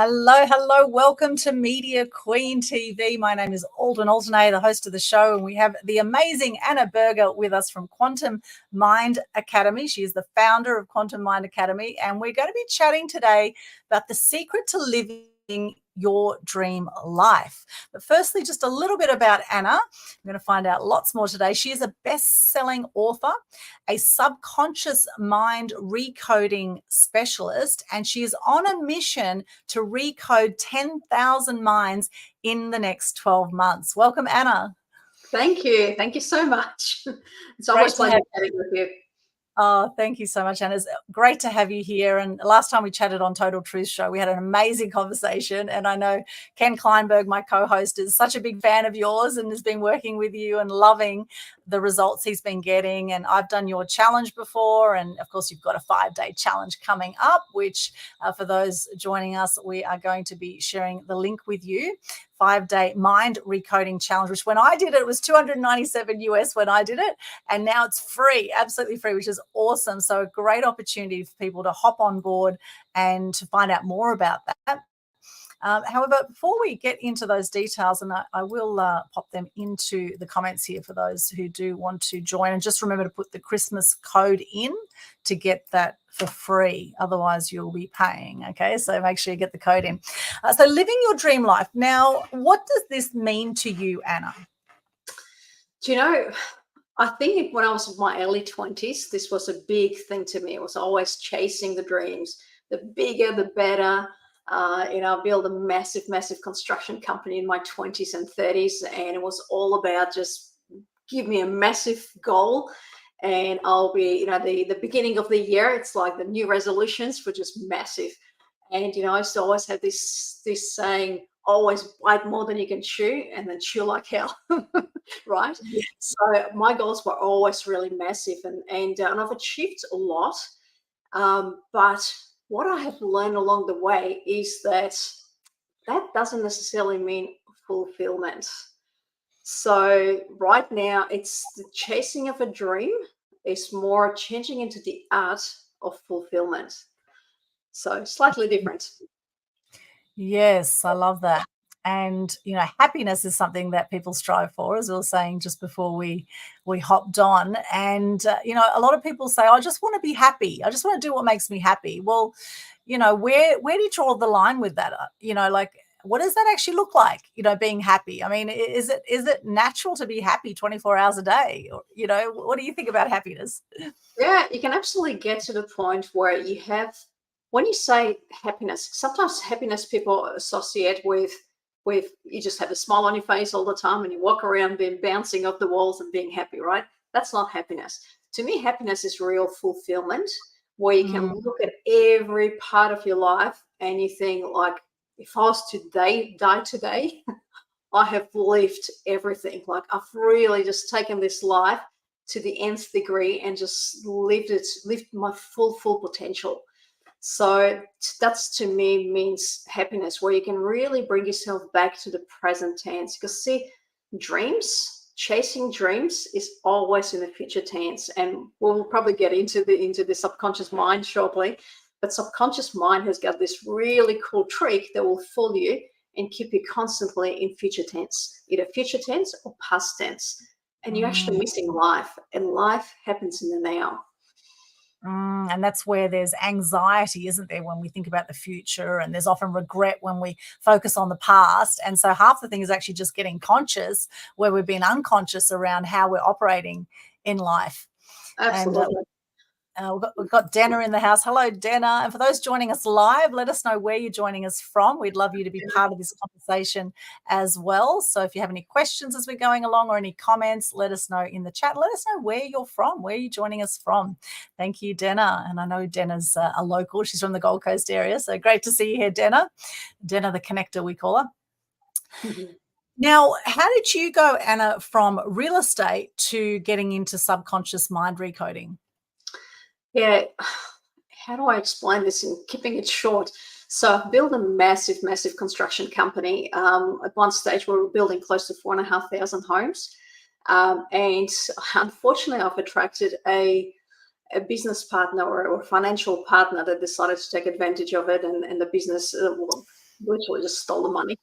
Hello. Welcome to Media Queen TV. My name is Aldwyn Altuney, the host of the show, and we have the amazing Anna Berger with us from Quantum Mind Academy. She is the founder of Quantum Mind Academy, and we're going to be chatting today about the secret to living your dream life. But firstly, just a little bit about Anna. We're going to find out lots more today. She is a best-selling author, a subconscious mind recoding specialist, and she is on a mission to recode 10,000 minds in the next 12 months. Welcome, Anna. Thank you. Thank you so much. It's always fun chatting with you. Oh, thank you so much, Anna. It's great to have you here. And last time we chatted on Total Truth Show, we had an amazing conversation. And I know Ken Kleinberg, my co-host, is such a big fan of yours and has been working with you and loving the results he's been getting. And I've done your challenge before. And of course, you've got a 5-day challenge coming up, which for those joining us, we are going to be sharing the link with you. 5-day mind recoding challenge, which when I did it was $297 US when I did it, and now it's free, absolutely free, which is awesome. So a great opportunity for people to hop on board and to find out more about that. However, before we get into those details, and I will pop them into the comments here for those who do want to join, and just remember to put the Christmas code in to get that for free. Otherwise, you'll be paying. Okay, so make sure you get the code in. So living your dream life. Now, what does this mean to you, Anna? Do you know, I think when I was in my early 20s, this was a big thing to me. It was always chasing the dreams. The bigger, the better. I built a massive construction company in my 20s and 30s, and it was all about just give me a massive goal, and I'll be, the beginning of the year, it's like the new resolutions were just massive. And I used to always have this saying, always bite more than you can chew, and then chew like hell. Right? Yeah. So my goals were always really massive, and I've achieved a lot, but what I have learned along the way is that doesn't necessarily mean fulfillment. So right now, it's the chasing of a dream is more changing into the art of fulfillment. So slightly different. Yes, I love that. And, happiness is something that people strive for, as we were saying just before we hopped on. And, a lot of people say, I just want to be happy. I just want to do what makes me happy. Well, where do you draw the line with that? What does that actually look like, being happy? I mean, is it natural to be happy 24 hours a day? Or, what do you think about happiness? Yeah, you can absolutely get to the point where you have, when you say happiness, sometimes happiness people associate with you just have a smile on your face all the time and you walk around being bouncing off the walls and being happy, right? That's not happiness. To me, happiness is real fulfillment, where you can look at every part of your life and you think, like, if I was to die today, I have lived everything. Like, I've really just taken this life to the nth degree and just lived my full potential. So that's, to me, means happiness, where you can really bring yourself back to the present tense. Because see, chasing dreams is always in the future tense, and we'll probably get into the subconscious mind shortly. But subconscious mind has got this really cool trick that will fool you and keep you constantly in future tense, either future tense or past tense, and you're actually missing life. And life happens in the now. And that's where there's anxiety, isn't there, when we think about the future, and there's often regret when we focus on the past. And so half the thing is actually just getting conscious, where we've been unconscious around how we're operating in life. Absolutely. And we've got Dana in the house. Hello, Dana. And for those joining us live, let us know where you're joining us from. We'd love you to be part of this conversation as well. So if you have any questions as we're going along or any comments, let us know in the chat. Let us know where you're from, where you're joining us from. Thank you, Dana. And I know Dana's a local. She's from the Gold Coast area. So great to see you here, Dana. Dana, the connector, we call her. Mm-hmm. Now, how did you go, Anna, from real estate to getting into subconscious mind recoding? Yeah, how do I explain this in keeping it short? So I've built a massive construction company. At one stage, we were building close to 4,500 homes. And unfortunately, I've attracted a business partner or financial partner that decided to take advantage of it. And the business literally just stole the money.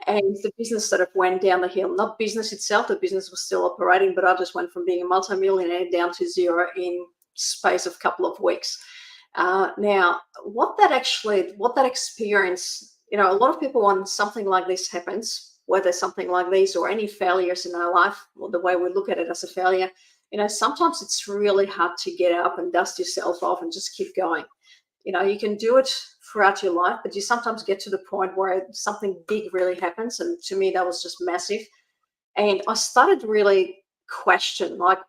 And the business sort of went down the hill. Not business itself, the business was still operating, but I just went from being a multimillionaire down to zero in space of a couple of weeks. Now, what that experience, a lot of people, when something like this happens, whether something like this or any failures in our life, or the way we look at it as a failure, sometimes it's really hard to get up and dust yourself off and just keep going. You can do it throughout your life, but you sometimes get to the point where something big really happens. And to me, that was just massive. And I started to really question, like,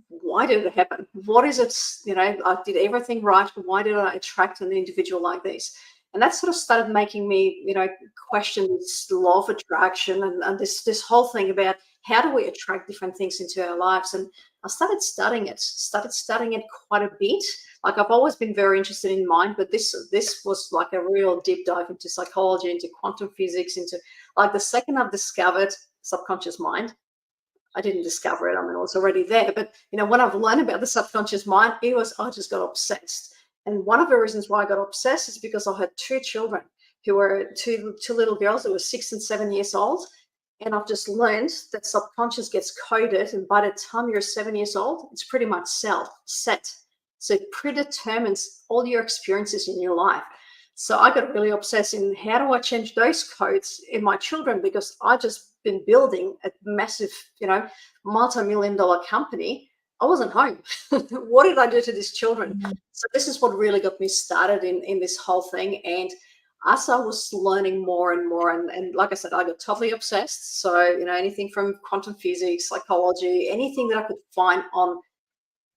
why did it happen? What is it? I did everything right, but why did I attract an individual like this? And that sort of started making me, question this law of attraction and this whole thing about how do we attract different things into our lives. And I started studying it quite a bit. Like, I've always been very interested in mind, but this was like a real deep dive into psychology, into quantum physics, into, like, the second I've discovered subconscious mind, I didn't discover it. I mean, it was already there. But, when I've learned about the subconscious mind, I just got obsessed. And one of the reasons why I got obsessed is because I had two children who were two little girls that were 6 and 7 years old. And I've just learned that subconscious gets coded. And by the time you're 7 years old, it's pretty much set. So it predetermines all your experiences in your life. So I got really obsessed in how do I change those codes in my children, because I just been building a massive, multi-million-dollar company. I wasn't home. What did I do to these children? Mm-hmm. So this is what really got me started in this whole thing. And as I was learning more and more, and like I said, I got totally obsessed. So, anything from quantum physics, psychology, anything that I could find on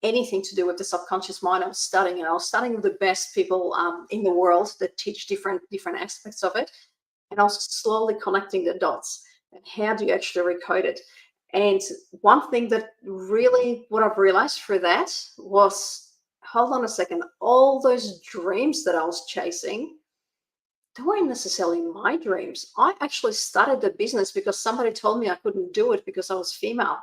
anything to do with the subconscious mind, I was studying. And I was studying with the best people in the world that teach different aspects of it. And I was slowly connecting the dots. And how do you actually recode it? And one thing that really, what I've realized through that was, hold on a second, all those dreams that I was chasing, they weren't necessarily my dreams. I actually started the business because somebody told me I couldn't do it because I was female.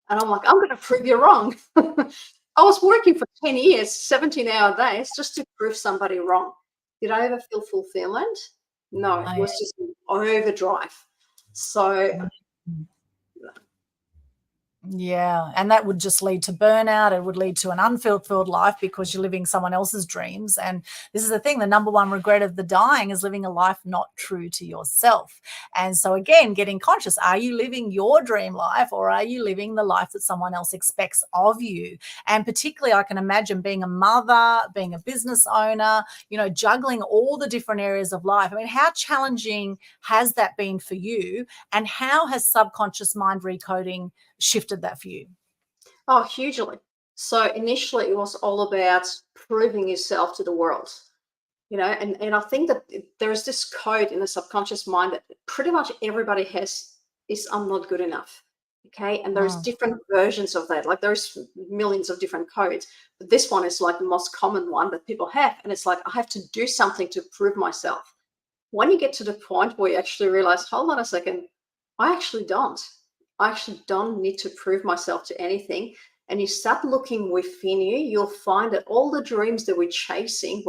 And I'm like, I'm going to prove you wrong. I was working for 10 years, 17-hour days, just to prove somebody wrong. Did I ever feel fulfillment? No, it was just an overdrive. So yeah, and that would just lead to burnout. It would lead to an unfulfilled life because you're living someone else's dreams. And this is the thing, the number one regret of the dying is living a life not true to yourself. And so again, getting conscious, are you living your dream life, or are you living the life that someone else expects of you? And particularly, I can imagine being a mother, being a business owner, juggling all the different areas of life. I mean, how challenging has that been for you? And how has subconscious mind recoding shifted that for you? Oh, hugely. So initially it was all about proving yourself to the world, and I think that there is this code in the subconscious mind that pretty much everybody has, is I'm not good enough. Okay. And there's different versions of that. Like, there's millions of different codes, but this one is like the most common one that people have. And it's like, I have to do something to prove myself. When you get to the point where you actually realize, hold on a second, I actually don't need to prove myself to anything. And you start looking within you, you'll find that all the dreams that we're chasing,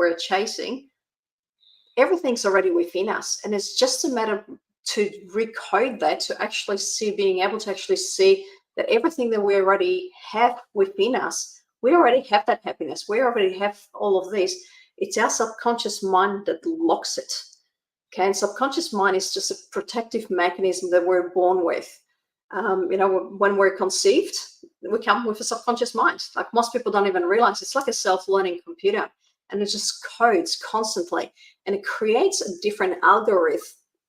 everything's already within us. And it's just a matter to recode that, to actually being able to actually see that everything that we already have within us, we already have that happiness. We already have all of this. It's our subconscious mind that locks it. Okay. And subconscious mind is just a protective mechanism that we're born with. When we're conceived, we come with a subconscious mind. Like, most people don't even realize it's like a self-learning computer, and it just codes constantly, and it creates a different algorithm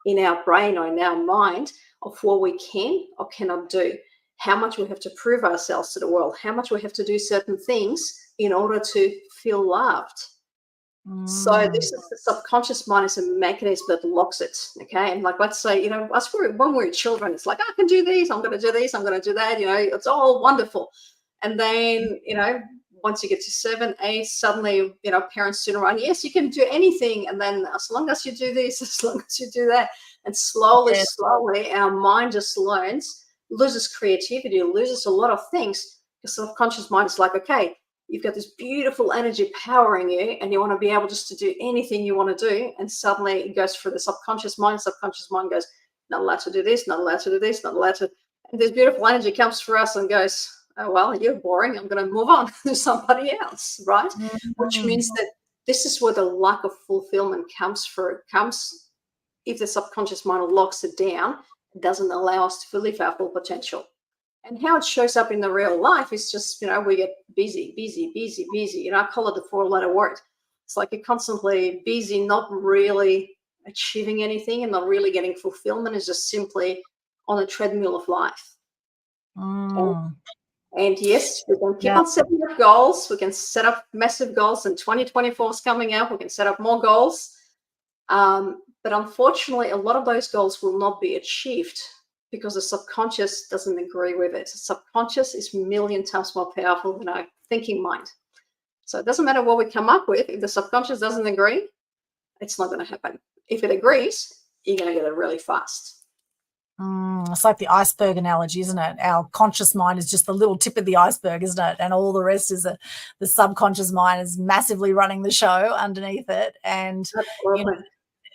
in our brain or in our mind of what we can or cannot do, how much we have to prove ourselves to the world, how much we have to do certain things in order to feel loved. So this is the subconscious mind, is a mechanism that locks it. Okay. And like, let's say, when we're children, it's like, I can do these, I'm going to do this, I'm going to do that, it's all wonderful. And then, once you get to 7, 8, suddenly, parents sooner or later, yes, you can do anything. And then as long as you do this, as long as you do that, and slowly, our mind just loses creativity, loses a lot of things. The subconscious mind is like, okay, you've got this beautiful energy powering you, and you want to be able just to do anything you want to do, and suddenly it goes through the subconscious mind. Subconscious mind goes, not allowed to do this, not allowed to do this, not allowed to. And this beautiful energy comes through us and goes, oh, well, you're boring. I'm going to move on to somebody else, right? Which means that this is where the lack of fulfillment comes if the subconscious mind locks it down. It doesn't allow us to fully live our full potential. And how it shows up in the real life is just, we get busy. I call it the 4-letter word. It's like you're constantly busy, not really achieving anything and not really getting fulfillment. Is just simply on a treadmill of life. And yes, we can keep on setting up goals. We can set up massive goals, and 2024 is coming up. We can set up more goals. But unfortunately, a lot of those goals will not be achieved because the subconscious doesn't agree with it. The subconscious is a million times more powerful than our thinking mind. So it doesn't matter what we come up with. If the subconscious doesn't agree, it's not going to happen. If it agrees, you're going to get it really fast. It's like the iceberg analogy, isn't it? Our conscious mind is just the little tip of the iceberg, isn't it? And all the rest is the subconscious mind is massively running the show underneath it. And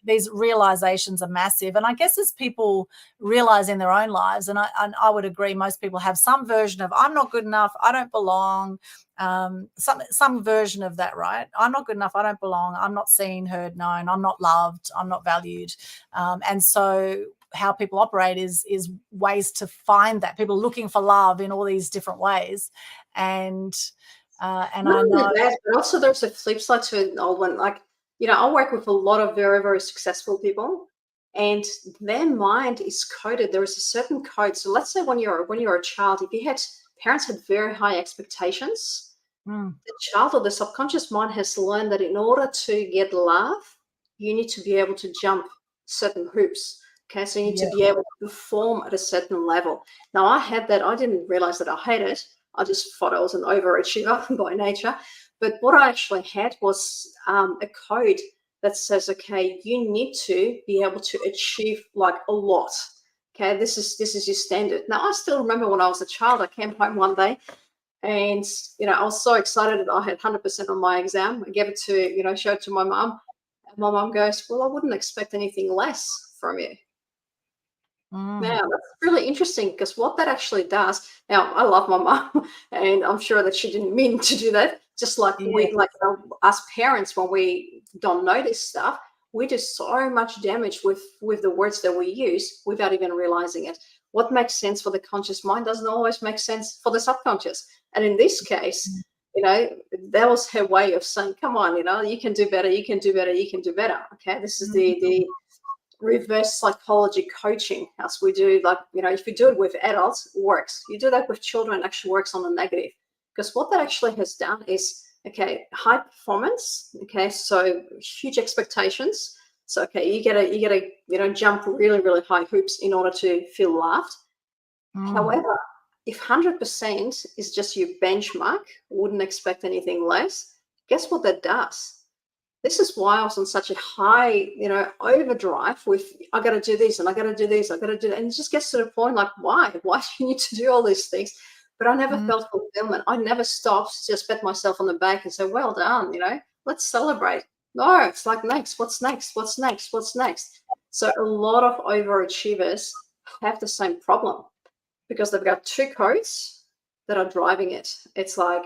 these realizations are massive. And I guess as people realize in their own lives, and I would agree, most people have some version of I'm not good enough, I don't belong, some version of that, right? I'm not good enough, I don't belong, I'm not seen, heard, known, I'm not loved, I'm not valued. And so how people operate is ways to find that. People looking for love in all these different ways. And I know that, but also there's a flip side to it, Aldwyn. Like, I work with a lot of very, very successful people, and their mind is coded. There is a certain code. So let's say when you're a child, if parents had very high expectations, the child or the subconscious mind has learned that in order to get love, you need to be able to jump certain hoops. Okay, so you need to be able to perform at a certain level. Now, I had that. I didn't realize that I had it. I just thought I was an overachiever by nature. But what I actually had was a code that says, okay, you need to be able to achieve like a lot. Okay, this is your standard. Now, I still remember when I was a child, I came home one day and, I was so excited that I had 100% on my exam. I gave it to, showed it to my mum. And my mum goes, well, I wouldn't expect anything less from you. Now, that's really interesting because what that actually does, now I love my mom and I'm sure that she didn't mean to do that. Just like us parents, when we don't know this stuff, we do so much damage with the words that we use without even realizing it. What makes sense for the conscious mind doesn't always make sense for the subconscious. And in this case, that was her way of saying, come on, you can do better, you can do better, you can do better. Okay, this is the reverse psychology coaching, as we do. Like, if you do it with adults, it works. You do that with children, it actually works on the negative. Because what that actually has done is, okay, high performance, okay, so huge expectations. So, okay, you gotta jump really, really high hoops in order to feel loved. However, if 100% is just your benchmark, wouldn't expect anything less, guess what that does? This is why I was on such a high, overdrive with, I got to do this and I got to do this, I got to do that. And it just gets to the point like, why? Why do you need to do all these things? But I never felt fulfillment. I never stopped to just pat myself on the back and say, well done, let's celebrate. No, it's like, next, what's next? What's next? What's next? So a lot of overachievers have the same problem because they've got two codes that are driving it. It's like,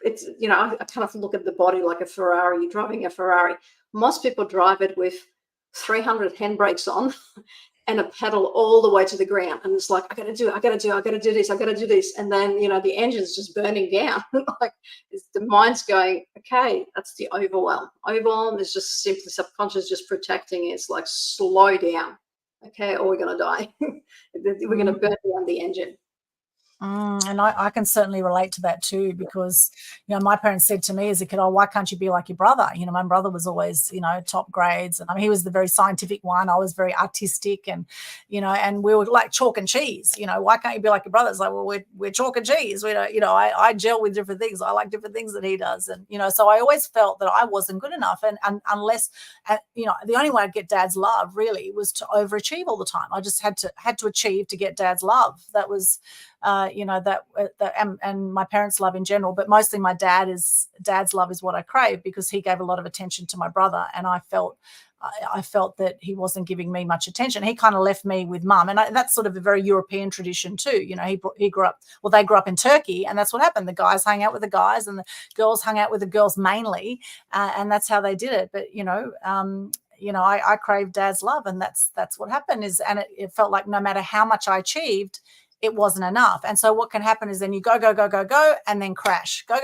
I kind of look at the body like a Ferrari. You're driving a Ferrari. Most people drive it with 300 handbrakes on and a pedal all the way to the ground. And it's like, I got to do this. And then, the engine's just burning down. Like the mind's going, okay, that's the overwhelm. Overwhelm is just simply subconscious, just protecting. It's like, slow down. Okay, or we're going to die. We're going to burn down the engine. And I can certainly relate to that too, because, my parents said to me as a kid, oh, why can't you be like your brother? My brother was always, top grades. And he was the very scientific one. I was very artistic and, and we were like chalk and cheese. Why can't you be like your brother? It's like, well, we're chalk and cheese. We don't, I gel with different things. I like different things that he does. And, so I always felt that I wasn't good enough. And unless, the only way I'd get dad's love really was to overachieve all the time. I just had to achieve to get dad's love. That was, and my parents' love in general, but mostly my dad's love is what I crave, because he gave a lot of attention to my brother, and I felt that he wasn't giving me much attention. He kind of left me with mum, and that's sort of a very European tradition too. They grew up in Turkey, and that's what happened. The guys hung out with the guys, and the girls hung out with the girls mainly, and that's how they did it. But I craved dad's love, and that's what happened. And it felt like no matter how much I achieved, it wasn't enough. And so what can happen is then you go, and then crash, go,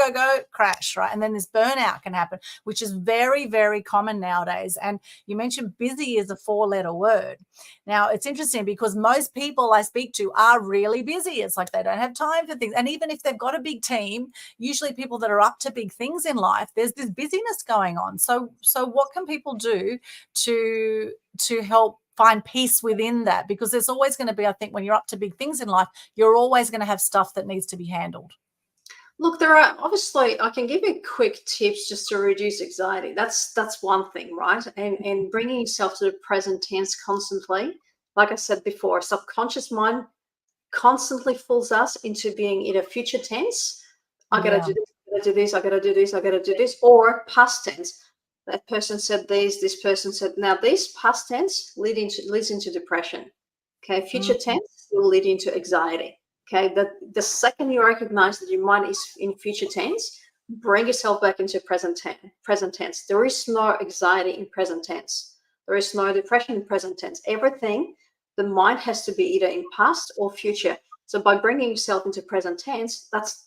crash, right? And then this burnout can happen, which is very, very common nowadays. And you mentioned busy is a 4-letter word. Now, it's interesting because most people I speak to are really busy. It's like they don't have time for things. And even if they've got a big team, usually people that are up to big things in life, there's this busyness going on. So what can people do to help find peace within that? Because there's always going to be, I think, when you're up to big things in life, you're always going to have stuff that needs to be handled. Look, there are obviously, I can give you quick tips just to reduce anxiety. That's one thing, right? And bringing yourself to the present tense constantly. Like I said before, subconscious mind constantly fools us into being in a future tense. I got to do this, I got to do this, I got to do this, or past tense. That person said this person said. Now, this past tense leads into depression. Okay, future tense will lead into anxiety. Okay, the second you recognize that your mind is in future tense, bring yourself back into present tense. There is no anxiety in present tense. There is no depression in present tense. Everything, the mind has to be either in past or future. So by bringing yourself into present tense, that's,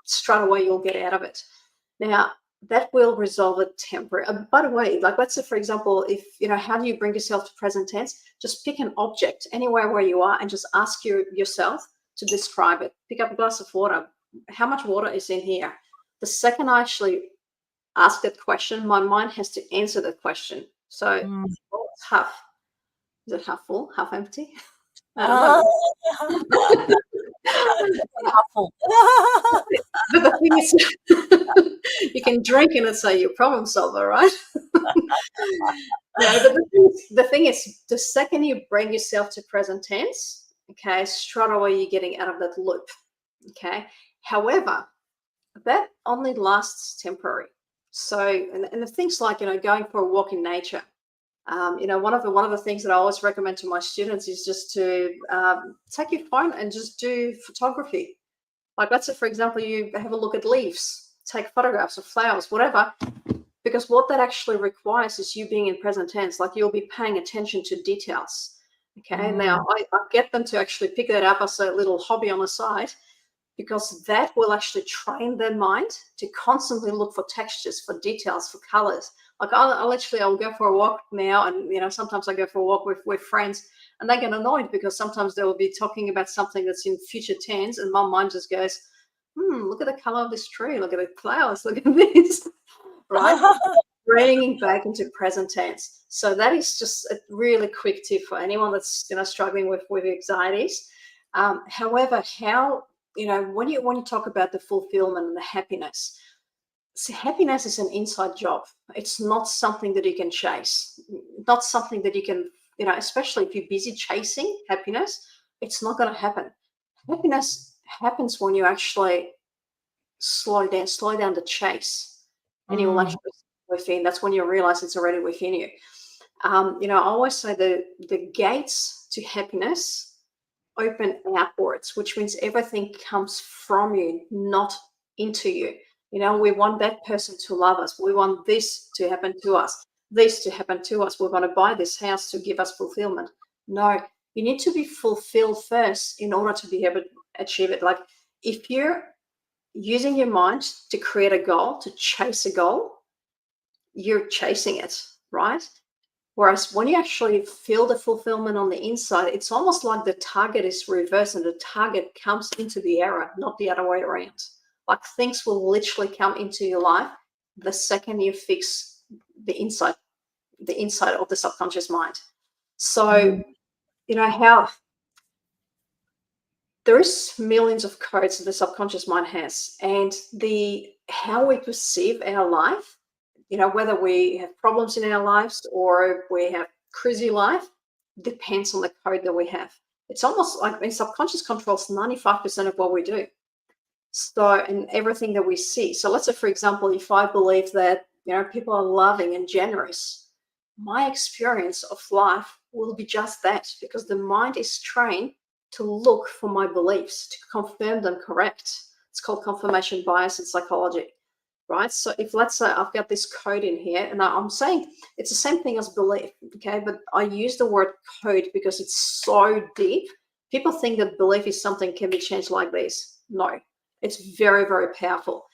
straight away you'll get out of it. Now, that will resolve it temporarily. By the way, like let's say, for example, if, how do you bring yourself to present tense? Just pick an object anywhere where you are and just ask yourself to describe it. Pick up a glass of water. How much water is in here? The second I actually ask that question, my mind has to answer that question. So it's half. Is it half full, half empty? I don't know. But the thing is, you can drink and it's a problem solver, right? No, but the thing is, the second you bring yourself to present tense, okay, straight away you're getting out of that loop. Okay. However, that only lasts temporary. So, and the things like, going for a walk in nature. One of the things that I always recommend to my students is just to take your phone and just do photography. Like, let's say, for example, you have a look at leaves, take photographs of flowers, whatever, because what that actually requires is you being in present tense. Like, you'll be paying attention to details. Okay. Now, I get them to actually pick that up as a little hobby on the side, because that will actually train their mind to constantly look for textures, for details, for colors. Like I'll go for a walk now, and sometimes I go for a walk with friends, and they get annoyed because sometimes they will be talking about something that's in future tense, and my mind just goes, look at the color of this tree, look at the flowers, look at this, right? Bringing back into present tense. So that is just a really quick tip for anyone that's struggling with anxieties. However, when you talk about the fulfillment and the happiness. See, happiness is an inside job. It's not something that you can chase. Not something that you can, especially if you're busy chasing happiness, it's not going to happen. Happiness happens when you actually slow down the chase, and you will actually within. That's when you realize it's already within you. I always say the gates to happiness open outwards, which means everything comes from you, not into you. We want that person to love us. We want this to happen to us. This to happen to us. We want to buy this house to give us fulfillment. No, you need to be fulfilled first in order to be able to achieve it. Like, if you're using your mind to create a goal, to chase a goal, you're chasing it, right? Whereas when you actually feel the fulfillment on the inside, it's almost like the target is reversed and the target comes into the arrow, not the other way around. Like, things will literally come into your life the second you fix the inside of the subconscious mind. So, how there is millions of codes that the subconscious mind has, and how we perceive our life, whether we have problems in our lives or we have crazy life, depends on the code that we have. It's almost like, I mean, subconscious controls 95% of what we do. So, and everything that we see. So let's say, for example, if I believe that, people are loving and generous, my experience of life will be just that, because the mind is trained to look for my beliefs, to confirm them correct. It's called confirmation bias in psychology, right? So if, let's say, I've got this code in here, and I'm saying it's the same thing as belief, okay? But I use the word code because it's so deep. People think that belief is something can be changed like this. No, it's very, very powerful.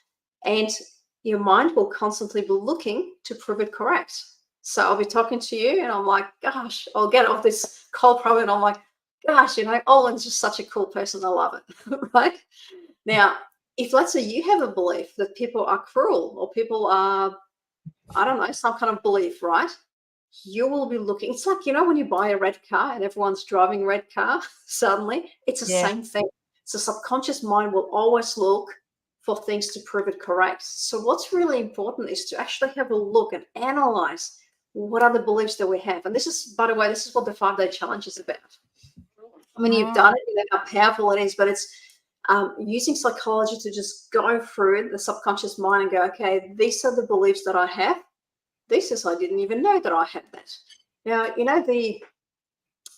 And your mind will constantly be looking to prove it correct. So I'll be talking to you and I'm like, gosh, I'll get off this call probably, and I'm like, gosh, Aldwyn's just such a cool person. I love it, right? Now, if, let's say, you have a belief that people are cruel, or people are, I don't know, some kind of belief, right? You will be looking. It's like, when you buy a red car and everyone's driving a red car, suddenly it's the same thing. So subconscious mind will always look for things to prove it correct. So what's really important is to actually have a look and analyze what are the beliefs that we have. And this is, by the way, this is what the 5-day challenge is about. I mean, you've done it, you know how powerful it is, but it's using psychology to just go through the subconscious mind and go, okay, these are the beliefs that I have. This is, I didn't even know that I had that. Now,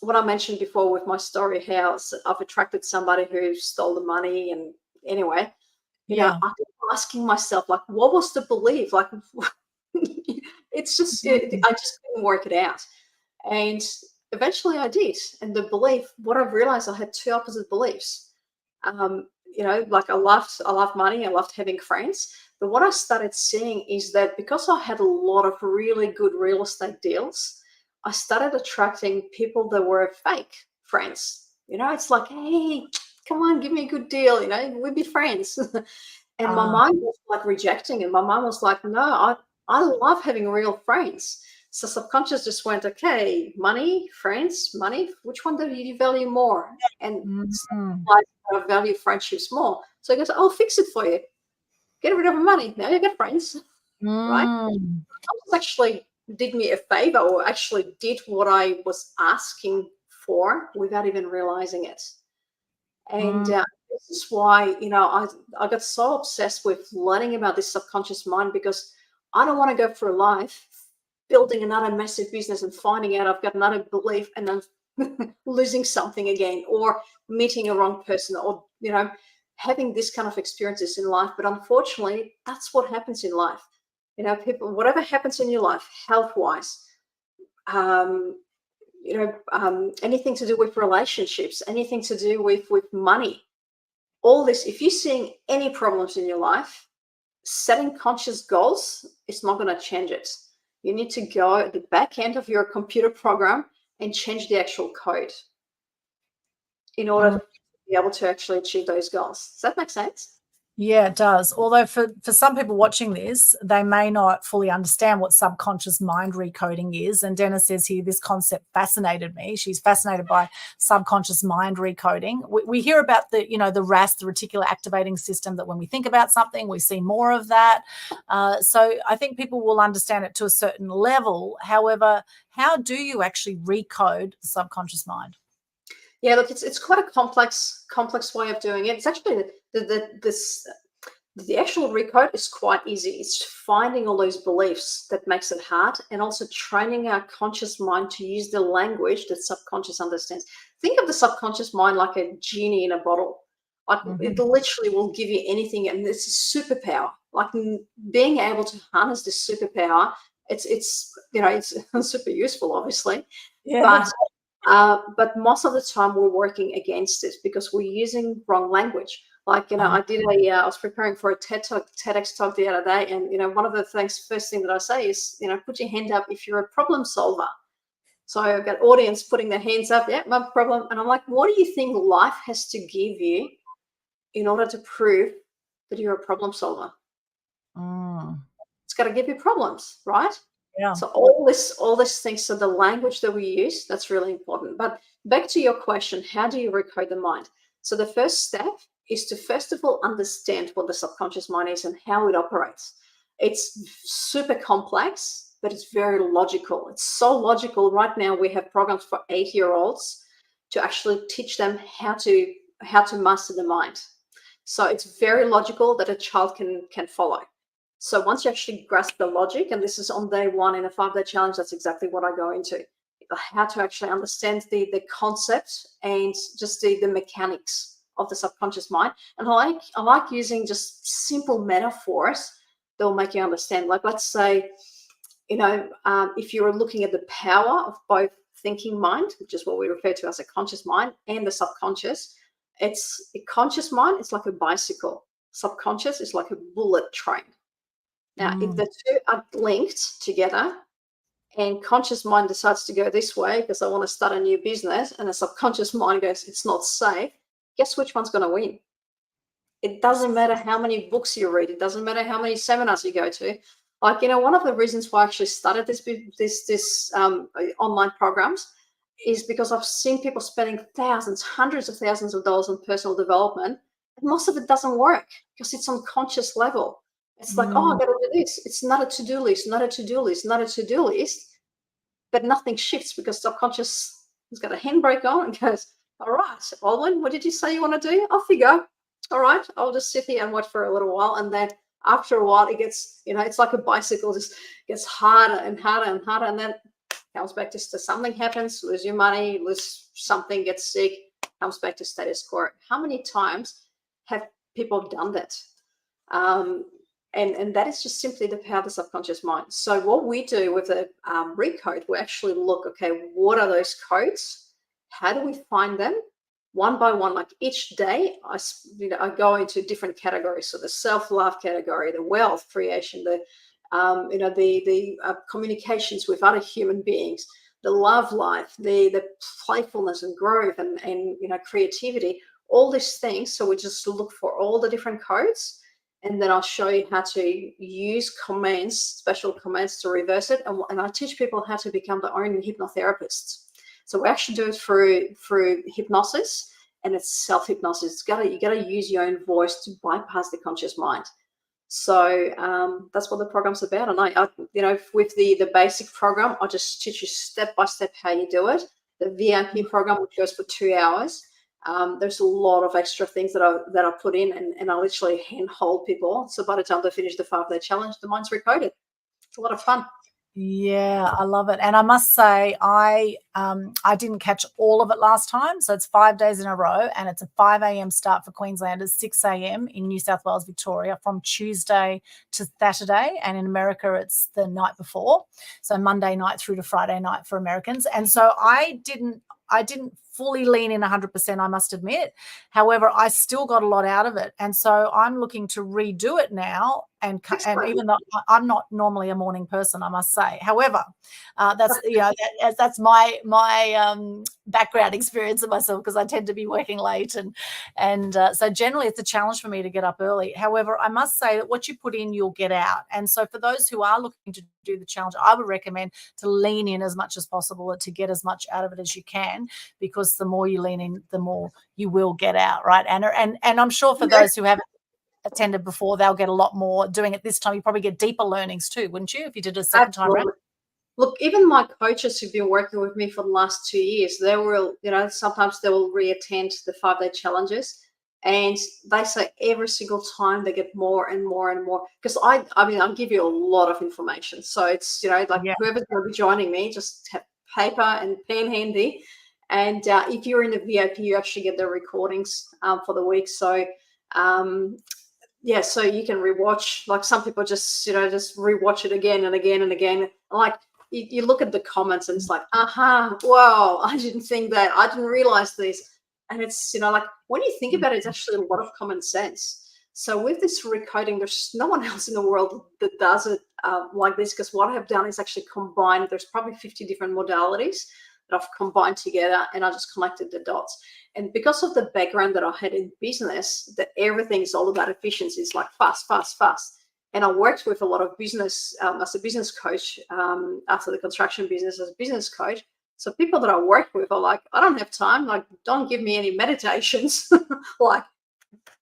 what I mentioned before with my story, how I've attracted somebody who stole the money. And anyway, I'm asking myself, like, what was the belief? Like, it's just, I just couldn't work it out. And eventually I did. And the belief, what I've realized, I had two opposite beliefs. Like I loved money, I loved having friends. But what I started seeing is that because I had a lot of really good real estate deals, I started attracting people that were fake friends. It's like, hey, come on, give me a good deal. We'd be friends. And my mind was like rejecting it. My mind was like, no, I love having real friends. So subconscious just went, okay, money, friends, money, which one do you value more? And I value friendships more. So he goes, I'll fix it for you. Get rid of the money. Now you get friends, right? Subconscious actually did me a favor, or actually did what I was asking for without even realizing it. And this is why, I got so obsessed with learning about this subconscious mind, because I don't want to go through life building another massive business and finding out I've got another belief and then losing something again, or meeting a wrong person, or, having this kind of experiences in life. But unfortunately, that's what happens in life. People, whatever happens in your life, health-wise, anything to do with relationships, anything to do with money, all this, if you're seeing any problems in your life, setting conscious goals is not going to change it. You need to go at the back end of your computer program and change the actual code in order to be able to actually achieve those goals. Does that make sense? Yeah, it does. Although for some people watching this, they may not fully understand what subconscious mind recoding is. And Dennis says here, this concept fascinated me. She's fascinated by subconscious mind recoding. We hear about the RAS, the reticular activating system, that when we think about something, we see more of that. So I think people will understand it to a certain level. However, how do you actually recode the subconscious mind? Yeah, look, it's quite a complex way of doing it. It's actually the actual recode is quite easy. It's finding all those beliefs that makes it hard, and also training our conscious mind to use the language that subconscious understands. Think of the subconscious mind like a genie in a bottle. Like it literally will give you anything, and it's a superpower. Like being able to harness this superpower, it's super useful, obviously. Yeah. But most of the time we're working against it because we're using wrong language. Like, I was preparing for a TEDx talk the other day, and, one of the first thing that I say is, put your hand up if you're a problem solver. So I've got audience putting their hands up. Yeah, no problem. And I'm like, what do you think life has to give you in order to prove that you're a problem solver? It's got to give you problems, right? Yeah. So all this things, so the language that we use, that's really important. But back to your question, how do you recode the mind? So the first step is to first of all understand what the subconscious mind is and how it operates. It's super complex, but it's very logical. It's so logical. Right now we have programs for 8-year-olds to actually teach them how to master the mind. So it's very logical that a child can follow. So once you actually grasp the logic, and this is on day one in a 5-day challenge, that's exactly what I go into. How to actually understand the concept and just the mechanics of the subconscious mind. And I like using just simple metaphors that will make you understand. Like, let's say, if you're looking at the power of both thinking mind, which is what we refer to as a conscious mind, and the subconscious, it's a conscious mind, it's like a bicycle. Subconscious is like a bullet train. Now, if the two are linked together and conscious mind decides to go this way because I want to start a new business, and the subconscious mind goes, it's not safe, guess which one's going to win? It doesn't matter how many books you read. It doesn't matter how many seminars you go to. Like, one of the reasons why I actually started this online programs is because I've seen people spending thousands, hundreds of thousands of dollars on personal development. And most of it doesn't work because it's on conscious level. It's like, oh, I got to do this. It's not a to-do list, not a to-do list, not a to-do list. But nothing shifts because subconscious has got a handbrake on and goes, all right, Aldwyn, what did you say you want to do? Off you go. All right, I'll just sit here and watch for a little while. And then after a while, it gets, it's like a bicycle, just gets harder and harder and harder. And then comes back to something happens, lose your money, lose something, get sick, comes back to status quo. How many times have people done that? And that is just simply the power of the subconscious mind. So what we do with the recode, we actually look, okay, what are those codes? How do we find them? One by one, like each day, I go into different categories. So the self-love category, the wealth creation, the communications with other human beings, the love life, the playfulness and growth and creativity, all these things. So we just look for all the different codes, and then I'll show you how to use commands, special commands to reverse it. And I teach people how to become their own hypnotherapists. So we actually do it through hypnosis, and it's self-hypnosis. You gotta use your own voice to bypass the conscious mind. So that's what the program's about. And I with the basic program, I just teach you step by step how you do it. The VIP program, which goes for 2 hours, there's a lot of extra things that I put in, and I literally handhold people. So by the time they finish the 5-day challenge, the mind's recoded. It's a lot of fun. Yeah, I love it. And I must say, I didn't catch all of it last time. So it's 5 days in a row, and it's a 5 a.m. start for Queenslanders, 6 a.m. in New South Wales, Victoria, from Tuesday to Saturday. And in America, it's the night before. So Monday night through to Friday night for Americans. And so I didn't fully lean in 100%, I must admit. However, I still got a lot out of it. And so I'm looking to redo it now. And even though I'm not normally a morning person, I must say. However, that's my background experience of myself, because I tend to be working late, and so generally it's a challenge for me to get up early. However, I must say that what you put in, you'll get out. And so for those who are looking to do the challenge, I would recommend to lean in as much as possible to get as much out of it as you can, because the more you lean in, the more you will get out, right, Anna? And I'm sure for those who haven't attended before, they'll get a lot more doing it this time. You probably get deeper learnings too, wouldn't you, if you did it a second time around? Look, even my coaches who've been working with me for the last 2 years, they will, sometimes they will reattend the 5-day challenges, and they say every single time they get more and more and more. Because I'll give you a lot of information. So it's, whoever's going to be joining me, just have paper and pen handy. And if you're in the VIP, you actually get the recordings for the week. So so you can rewatch. Like, some people just rewatch it again and again and again. Like, you look at the comments and it's like, wow, I didn't think that. I didn't realize this. And it's, like, when you think about it, it's actually a lot of common sense. So with this recoding, there's no one else in the world that does it like this, because what I have done is actually combined. There's probably 50 different modalities that I've combined together, and I just connected the dots. And because of the background that I had in business, that everything is all about efficiency. It's like fast, fast, fast. And I worked with a lot of business as a business coach after the construction business as a business coach. So people that I work with are like, I don't have time. Like, don't give me any meditations. Like,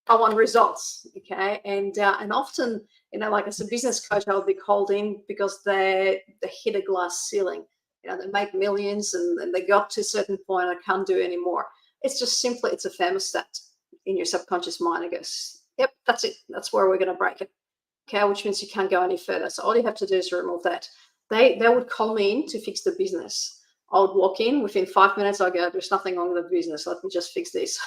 I want results. Okay. And often, like, as a business coach, I'll be called in because they hit a glass ceiling. they make millions and they got to a certain point, I can't do anymore. It's just simply, it's a thermostat in your subconscious mind. It goes, yep, that's it. That's where we're going to break it. Okay, which means you can't go any further. So all you have to do is remove that. They would call me in to fix the business. I would walk in, within 5 minutes, I go, there's nothing wrong with the business. Let me just fix this.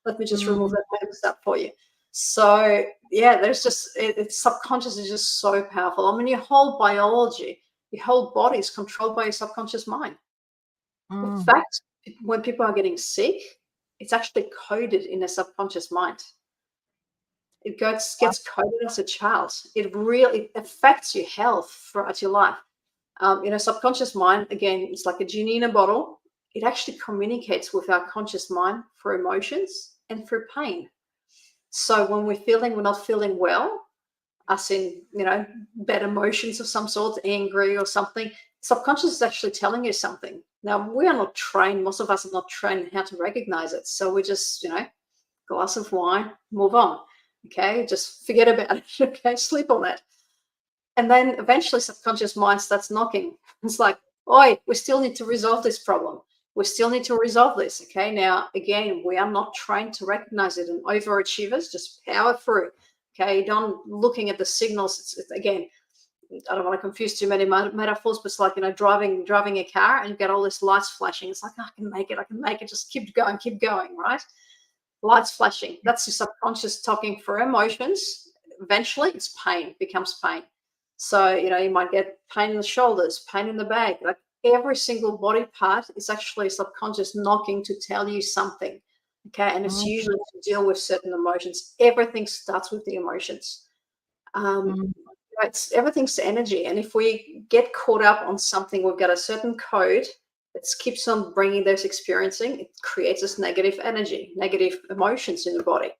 Let me just remove that thermostat for you. So yeah, there's just, it's subconscious is just so powerful. I mean, your whole biology, your whole body is controlled by your subconscious mind. In fact, when people are getting sick, it's actually coded in the subconscious mind. It gets coded as a child. It really affects your health throughout your life. Subconscious mind, again, it's like a genie in a bottle. It actually communicates with our conscious mind through emotions and through pain. So when we're not feeling well, as in, bad emotions of some sort, angry or something, subconscious is actually telling you something. Now, we are not trained, most of us are not trained how to recognize it. So we just, glass of wine, move on. Okay, just forget about it. Okay, sleep on it. And then eventually subconscious mind starts knocking. It's like, oi, we still need to resolve this problem. We still need to resolve this. Okay, now, again, we are not trained to recognize it, and overachievers just power through. Okay, don't looking at the signals. It's again, I don't want to confuse too many metaphors, but it's like, driving a car and you get all these lights flashing. It's like, I can make it. Just keep going, right? Lights flashing. That's your subconscious talking for emotions. Eventually, it's pain, becomes pain. So, you might get pain in the shoulders, pain in the back. Like every single body part is actually subconscious knocking to tell you something. Okay. And it's usually to deal with certain emotions. Everything starts with the emotions. Everything's energy. And if we get caught up on something, we've got a certain code that keeps on bringing those experiencing, it creates this negative energy, negative emotions in the body.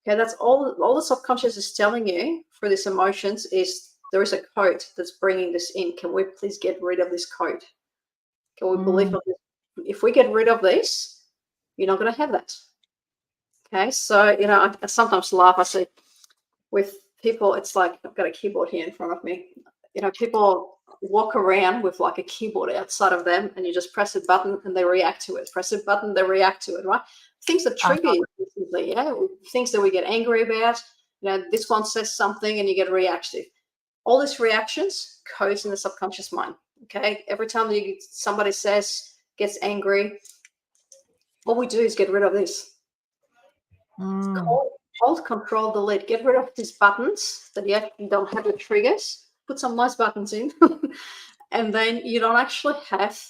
Okay, that's all the subconscious is telling you for these emotions is there is a code that's bringing this in. Can we please get rid of this code? Can we believe this? If we get rid of this, you're not going to have that. Okay, so, I sometimes laugh. I say with people, it's like, I've got a keyboard here in front of me. People walk around with like a keyboard outside of them, and you just press a button and they react to it. Press a button, they react to it, right? Things that trigger you, things that we get angry about. This one says something and you get reactive. All these reactions codes in the subconscious mind. Okay, every time somebody gets angry, all we do is get rid of this. Hold, control, delete. Get rid of these buttons that you actually don't have the triggers. Put some nice buttons in, and then you don't actually have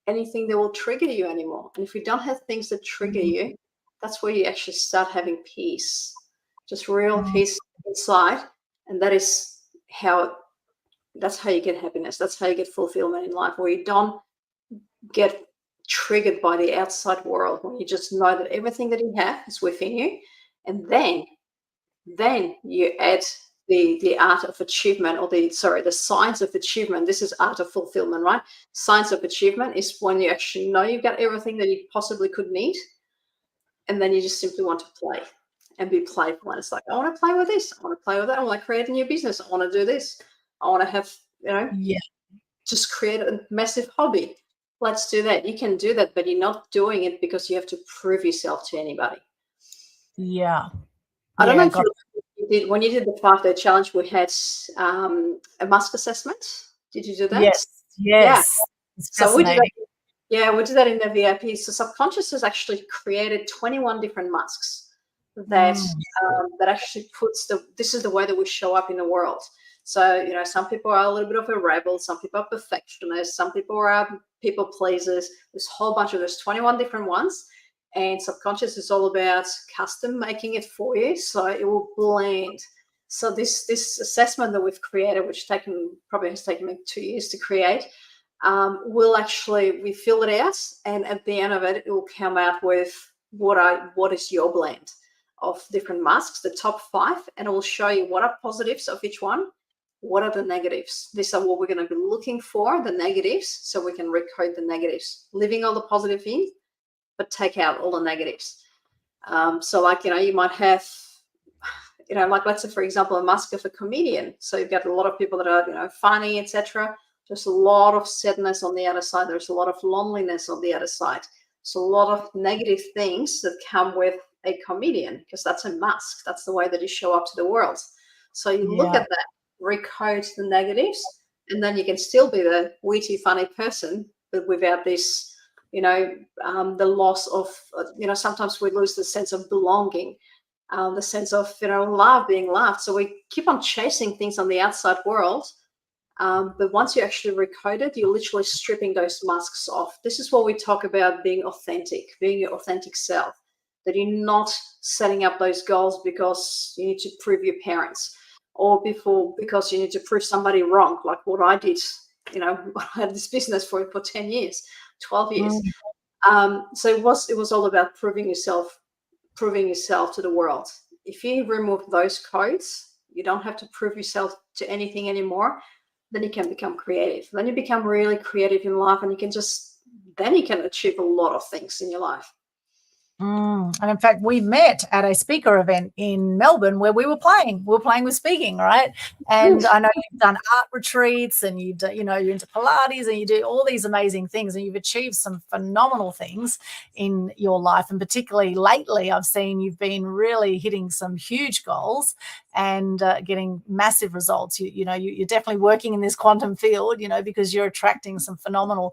anything that will trigger you anymore. And if you don't have things that trigger you, that's where you actually start having peace, just real peace inside. And that's how you get happiness. That's how you get fulfillment in life, where you don't get triggered by the outside world, when you just know that everything that you have is within you. And then you add the art of achievement, or the science of achievement. This is art of fulfillment, right? Science of achievement is when you actually know you've got everything that you possibly could need, and then you just simply want to play and be playful. And it's like, I want to play with this, I want to play with that, I want to create a new business, I want to do this, I want to have, just create a massive hobby. Let's do that. You can do that, but you're not doing it because you have to prove yourself to anybody. I don't know if you did, when you did the 5-day challenge, we had a mask assessment. Did you do that? Yes. Yeah. So we did that. Yeah, we did that in the VIP. So subconscious has actually created 21 different masks that actually this is the way that we show up in the world. So, some people are a little bit of a rebel, some people are perfectionists, some people are people pleasers. There's a whole bunch of there's 21 different ones. And subconscious is all about custom making it for you, so it will blend. So this assessment that we've created, which probably has taken me 2 years to create, we fill it out, and at the end of it, it will come out with what is your blend of different masks, the top 5, and it will show you what are positives of each one, what are the negatives. These are what we're going to be looking for, the negatives, so we can recode the negatives, leaving all the positive in, but take out all the negatives. So like, you might have, like, let's say, for example, a mask of a comedian. So you've got a lot of people that are, funny, etc. There's a lot of sadness on the other side. There's a lot of loneliness on the other side. So a lot of negative things that come with a comedian, because that's a mask. That's the way that you show up to the world. So you look Yeah. at that, recode the negatives, and then you can still be the witty, funny person, but without this, the loss of, sometimes we lose the sense of belonging, the sense of, love, being loved. So we keep on chasing things on the outside world. But once you actually recode it, you're literally stripping those masks off. This is what we talk about, being authentic, being your authentic self, that you're not setting up those goals because you need to prove your parents, or because you need to prove somebody wrong, like what I did. I had this business for 10 years, 12 years. So it was all about proving yourself to the world. If you remove those codes, you don't have to prove yourself to anything anymore. Then you can become creative. Then you become really creative in life, and you can achieve a lot of things in your life. And in fact, we met at a speaker event in Melbourne where we were playing with speaking, right? And I know you've done art retreats, and you're into Pilates, and you do all these amazing things, and you've achieved some phenomenal things in your life. And particularly lately, I've seen you've been really hitting some huge goals and getting massive results. You're definitely working in this quantum field, because you're attracting some phenomenal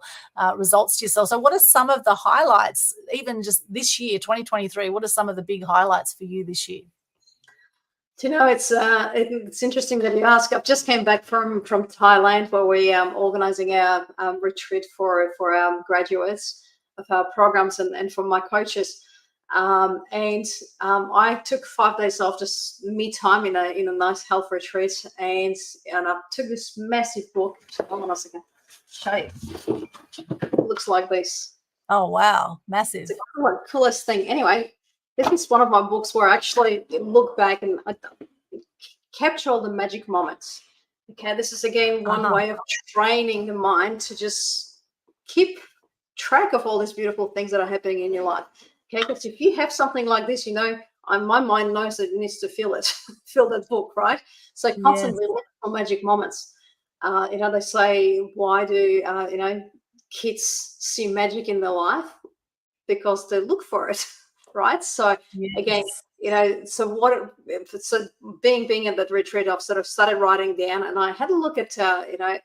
results to yourself. So what are some of the highlights, even just this year, 2023, what are some of the big highlights for you this year? It's interesting that you ask. I've just came back from Thailand, where we organizing our retreat for our graduates of our programs and for my coaches. I took 5 days off, just me time in a nice health retreat, and I took this massive book. Hold on a second. Show you. It looks like this. Oh wow, massive. It's the coolest thing. Anyway, this is one of my books where I actually look back and I capture all the magic moments. Okay, this is again one way of training the mind to just keep track of all these beautiful things that are happening in your life. Okay, because if you have something like this, my mind knows that it needs to feel it, feel that book, right? So constantly look for magic moments. They say, why do kids see magic in their life? Because they look for it, right? So again, so being at that retreat, I've sort of started writing down, and I had a look at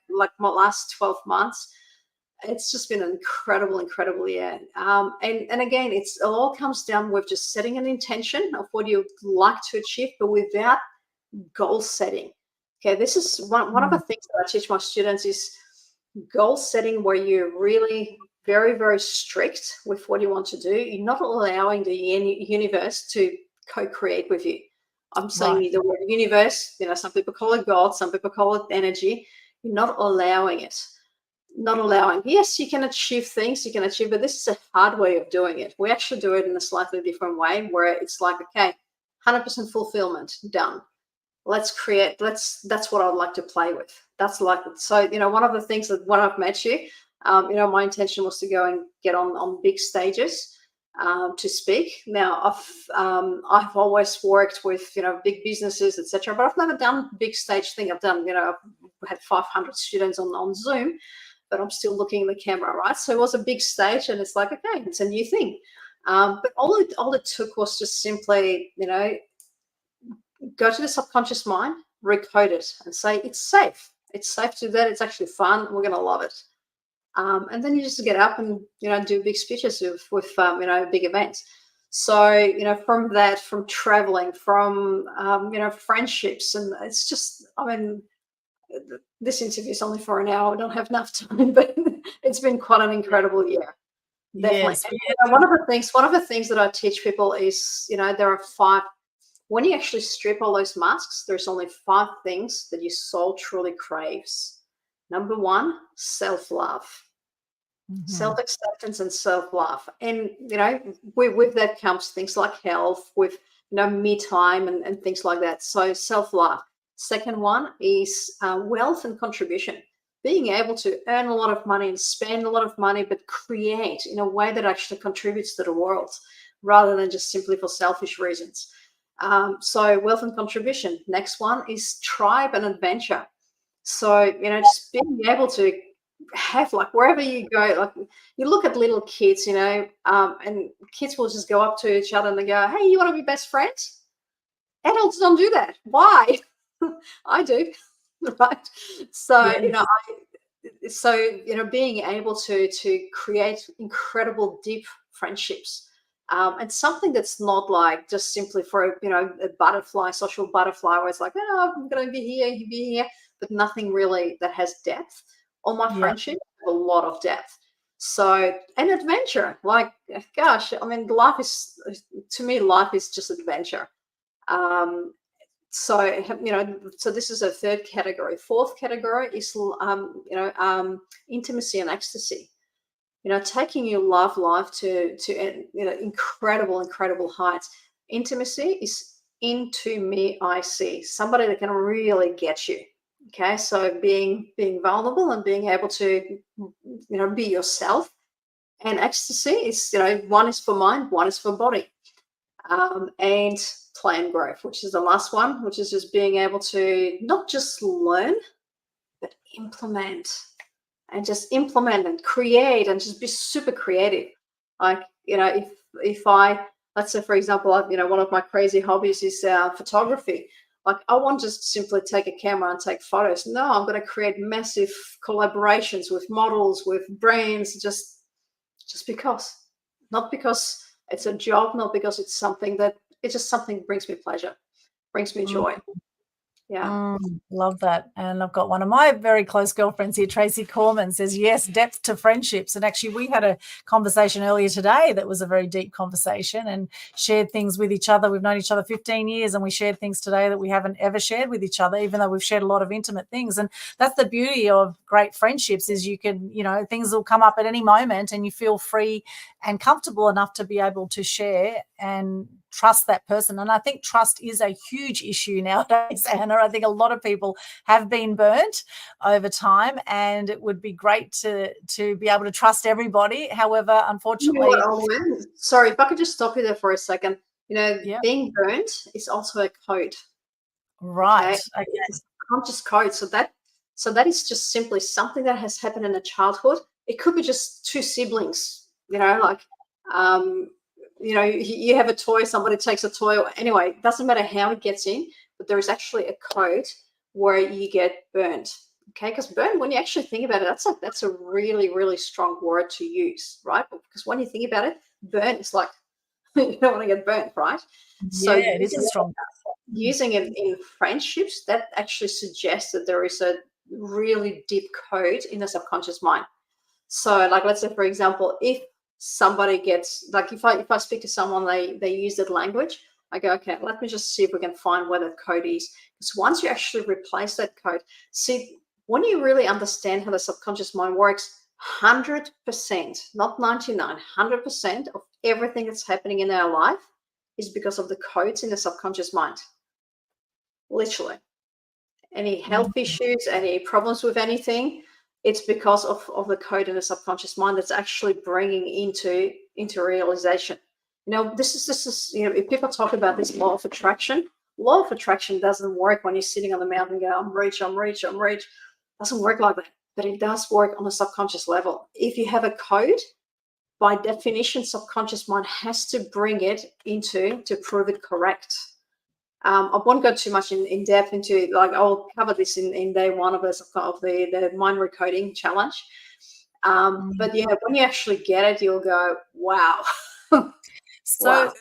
like my last 12 months. It's just been an incredible year. And again, it all comes down with just setting an intention of what you'd like to achieve, but without goal setting. Okay, this is one of the things that I teach my students is goal setting, where you're really very, very strict with what you want to do. You're not allowing the universe to co-create with you. I'm saying the word universe, some people call it God, some people call it energy. You're not allowing it. Not allowing. Yes, you can achieve things, but this is a hard way of doing it. We actually do it in a slightly different way, where it's like, okay, 100% fulfillment, done. Let's create, that's what I'd like to play with. That's like, so, one of the things that when I've met you, my intention was to go and get on big stages to speak. Now, I've always worked with, big businesses, etc., but I've never done big stage thing. I've done, I've had 500 students on Zoom, but I'm still looking in the camera, right? So it was a big stage, and it's like, okay, it's a new thing. But all it took was just simply, go to the subconscious mind, recode it, and say it's safe. It's safe to do that. It's actually fun. We're going to love it. And then you just get up and do big speeches with big events. So from traveling, from friendships, and it's just, this interview is only for an hour. I don't have enough time, but it's been quite an incredible year. Definitely. Yes. And, one of the things that I teach people is, there are 5. When you actually strip all those masks, there's only 5 things that your soul truly craves. Number 1, self-love. Self-acceptance and self-love. And, with that comes things like health, with, me time and things like that. So self-love. Second one is wealth and contribution. Being able to earn a lot of money and spend a lot of money, but create in a way that actually contributes to the world, rather than just simply for selfish reasons. So wealth and contribution. Next one is tribe and adventure. So, just being able to have, like, wherever you go, like, you look at little kids, and kids will just go up to each other and they go, "Hey, you want to be best friends?" Adults don't do that. Why? I do, right? So, Yes. being able to create incredible deep friendships, and something that's not like just simply for a butterfly, social butterfly, where it's like, oh, I'm going to be here, you be here, but nothing really that has depth. All my Yeah. friendships have a lot of depth. So, an adventure, like, gosh, I mean, life is, to me, life is just adventure. um, so, so this is a third category. Fourth category is intimacy and ecstasy. Taking your love life to incredible heights. Intimacy is into me, I see somebody that can really get you. Okay, so being vulnerable and being able to be yourself. And ecstasy is, one is for mind, one is for body. And plan growth, which is the last one, which is just being able to not just learn, but implement, and create, and just be super creative. Like, if I, let's say, for example, one of my crazy hobbies is photography. Like, I won't just simply take a camera and take photos. No, I'm going to create massive collaborations with models, with brands, just because, not because it's a job, not because it's something that, it's just something that brings me pleasure, brings me Mm. joy. Yeah. Love that. And I've got one of my very close girlfriends here, Tracy Corman, says, yes, depth to friendships. And actually, we had a conversation earlier today that was a very deep conversation and shared things with each other. We've known each other 15 years and we shared things today that we haven't ever shared with each other, even though we've shared a lot of intimate things. And that's the beauty of great friendships, is you can, things will come up at any moment and you feel free and comfortable enough to be able to share and trust that person. And I think trust is a huge issue nowadays, Anna. I think a lot of people have been burnt over time, and it would be great to be able to trust everybody. However, unfortunately, Sorry, if I could just stop you there for a second. yeah, Being burnt is also a code. right. Okay. It's a conscious code. So that is just simply something that has happened in a childhood. It could be just two siblings, like, you have a toy, somebody takes a toy. Anyway, it doesn't matter how it gets in, but there is actually a code where you get burnt. Okay, because burn, when you actually think about it, that's a really, really strong word to use, right? Because when you think about it, burn is like, you don't want to get burnt, right? So Yeah, it is a strong. using it in friendships, that actually suggests that there is a really deep code in the subconscious mind. So, like, let's say, for example, if somebody gets, like, if I speak to someone, they use that language, I go, okay, let me just see if we can find where that code is. Because once you actually replace that code, see, when you really understand how the subconscious mind works, 100%, not 99, 100% of everything that's happening in our life is because of the codes in the subconscious mind. Literally. Any health issues, any problems with anything, it's because of the code in the subconscious mind that's actually bringing into realization. This is if people talk about this law of attraction doesn't work when you're sitting on the mountain and go, I'm rich, it doesn't work like that. But it does work on a subconscious level. If you have a code, by definition, subconscious mind has to bring it to prove it correct. I won't go too much in depth into it. Like, I'll cover this in day one of the mind recoding challenge. But yeah, when you actually get it, you'll go, wow. So Wow.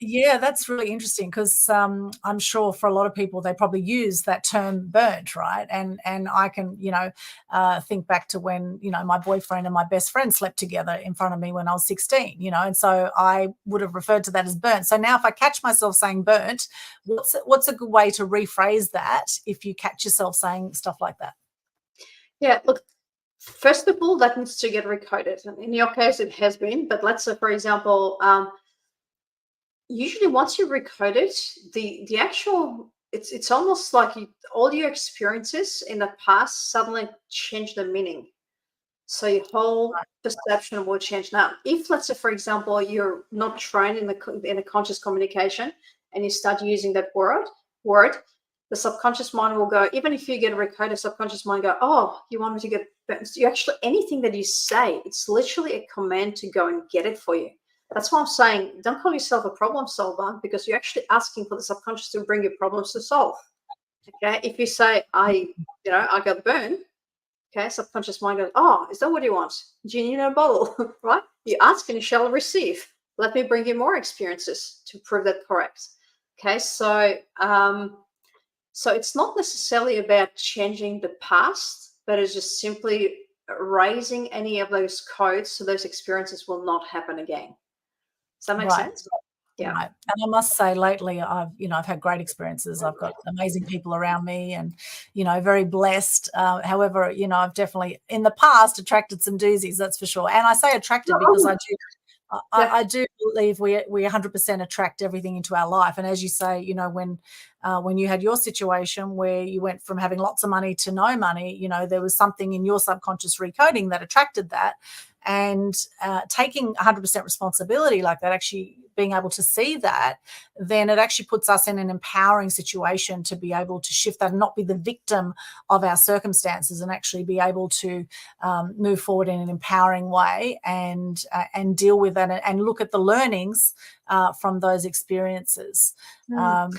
yeah, that's really interesting, because I'm sure for a lot of people they probably use that term burnt, right? And I can think back to when my boyfriend and my best friend slept together in front of me when I was 16, and so I would have referred to that as burnt. So now if I catch myself saying burnt, what's a good way to rephrase that if you catch yourself saying stuff like that? Yeah, look, first of all, that needs to get recoded. And in your case, it has been. But let's say, for example, usually once you recode it, the actual, it's almost like all your experiences in the past suddenly change the meaning. So your whole perception will change. Now, if, let's say, for example, you're not trained in a conscious communication and you start using that word, the subconscious mind will go, even if you get a recode, the subconscious mind go, oh, you want me to get burnt? You actually, anything that you say, it's literally a command to go and get it for you. That's why I'm saying, don't call yourself a problem solver, because you're actually asking for the subconscious to bring you problems to solve. Okay, if you say, I got burned, okay, subconscious mind goes, oh, is that what you want? Genie in a bottle, right? You ask and you shall receive. Let me bring you more experiences to prove that correct. Okay, so it's not necessarily about changing the past, but it's just simply raising any of those codes so those experiences will not happen again. Does that make sense? Yeah. Right. And I must say, lately, I've had great experiences. I've got amazing people around me, and very blessed. However, I've definitely in the past attracted some doozies, that's for sure. And I say attracted because I do believe we 100% attract everything into our life. And as you say, when you had your situation where you went from having lots of money to no money, there was something in your subconscious recoding that attracted that. And taking 100% responsibility like that, actually being able to see that, then it actually puts us in an empowering situation to be able to shift that and not be the victim of our circumstances, and actually be able to move forward in an empowering way and deal with that and look at the learnings from those experiences. So,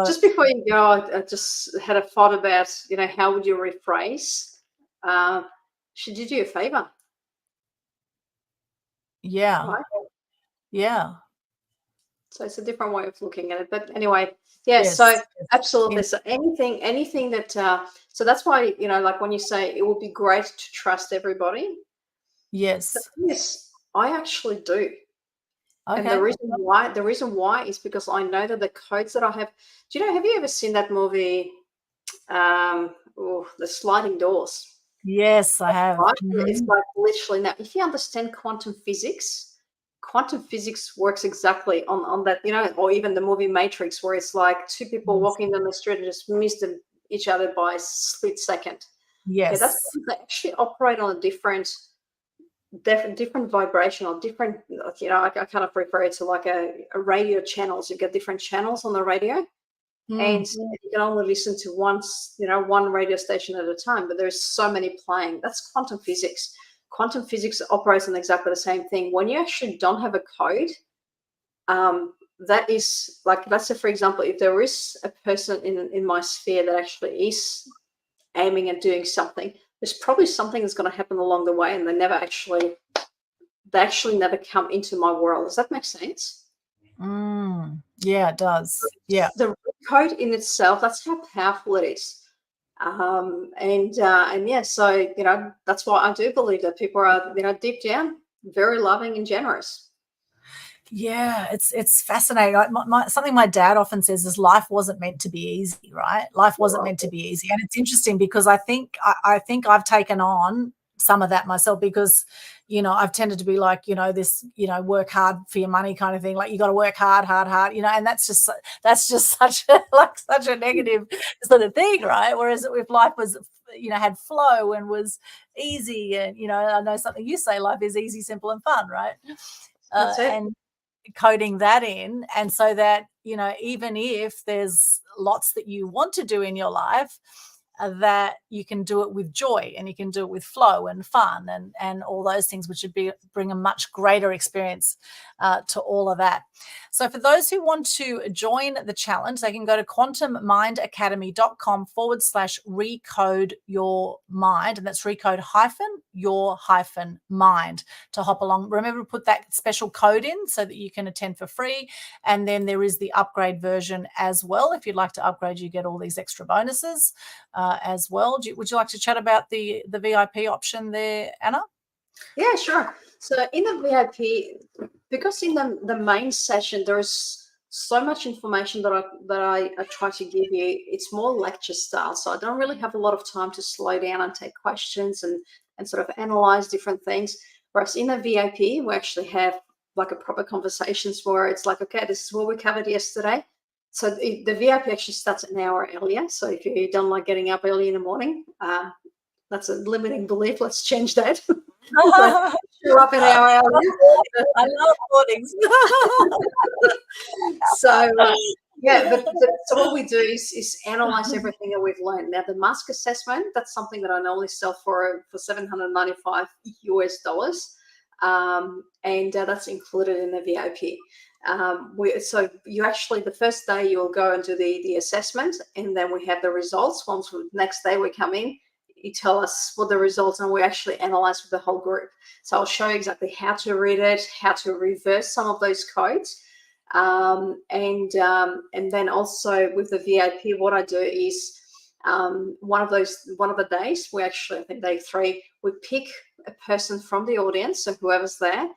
just before you go, I just had a thought about, how would you rephrase? She did you a favor. Yeah. Right? Yeah. So it's a different way of looking at it. But anyway, yes. So absolutely. So anything that, so that's why, like when you say it would be great to trust everybody. Yes. Yes, I actually do. Okay. And the reason why is because I know that the codes that I have, have you ever seen that movie, The Sliding Doors? Yes, I have. Right? It's like literally, now, if you understand quantum physics works exactly on that, or even the movie Matrix, where it's like two people walking down the street and just miss each other by a split second. Yes. Okay, that's because they actually operate on a different vibration, or different, I kind of refer it to like a radio channels. You've got different channels on the radio. And you can only listen to one radio station at a time, but there's so many playing. That's quantum physics. Quantum physics operates on exactly the same thing. When you actually don't have a code, that is like, let's say, for example, if there is a person in my sphere that actually is aiming at doing something, there's probably something that's going to happen along the way, and they actually never come into my world. Does that make sense? Yeah, it does. Yeah. The code in itself, that's how powerful it is. And yeah, so that's why I do believe that people are, deep down, very loving and generous. Yeah, it's fascinating. Something my dad often says is life wasn't meant to be easy, right? Life wasn't meant to be easy. And it's interesting because I think I've taken on some of that myself, because I've tended to be like, this, work hard for your money kind of thing. Like, you got to work hard, and that's just such a negative sort of thing, right? Whereas if life was, had flow and was easy, and I know something you say, life is easy, simple, and fun, right? That's it. And coding that in, and so that even if there's lots that you want to do in your life, that you can do it with joy, and you can do it with flow and fun and all those things, which would bring a much greater experience to all of that. So for those who want to join the challenge, they can go to quantummindacademy.com/recode your mind, and that's recode your mind to hop along. Remember to put that special code in so that you can attend for free. And then there is the upgrade version as well. If you'd like to upgrade, you get all these extra bonuses as well. Would you like to chat about the VIP option there, Anna? Yeah, sure. So in the VIP, because in the main session there is so much information that I try to give you, it's more lecture style. So I don't really have a lot of time to slow down and take questions and sort of analyze different things. Whereas in the VIP, we actually have like a proper conversations where it's like, okay, this is what we covered yesterday. So the VIP actually starts an hour earlier. So if you don't like getting up early in the morning, that's a limiting belief. Let's change that. You're up an hour earlier. I love mornings. So Yeah, but so what we do is analyze everything that we've learned. Now, the mask assessment, that's something that I normally sell for $795, and that's included in the VIP. So you actually, the first day you'll go and do the assessment, and then we have the results. Once the next day we come in, you tell us what the results, and we actually analyze with the whole group. So I'll show you exactly how to read it, how to reverse some of those codes. And then also with the VIP, what I do is one of the days, we actually, I think day 3, we pick a person from the audience, so whoever's there,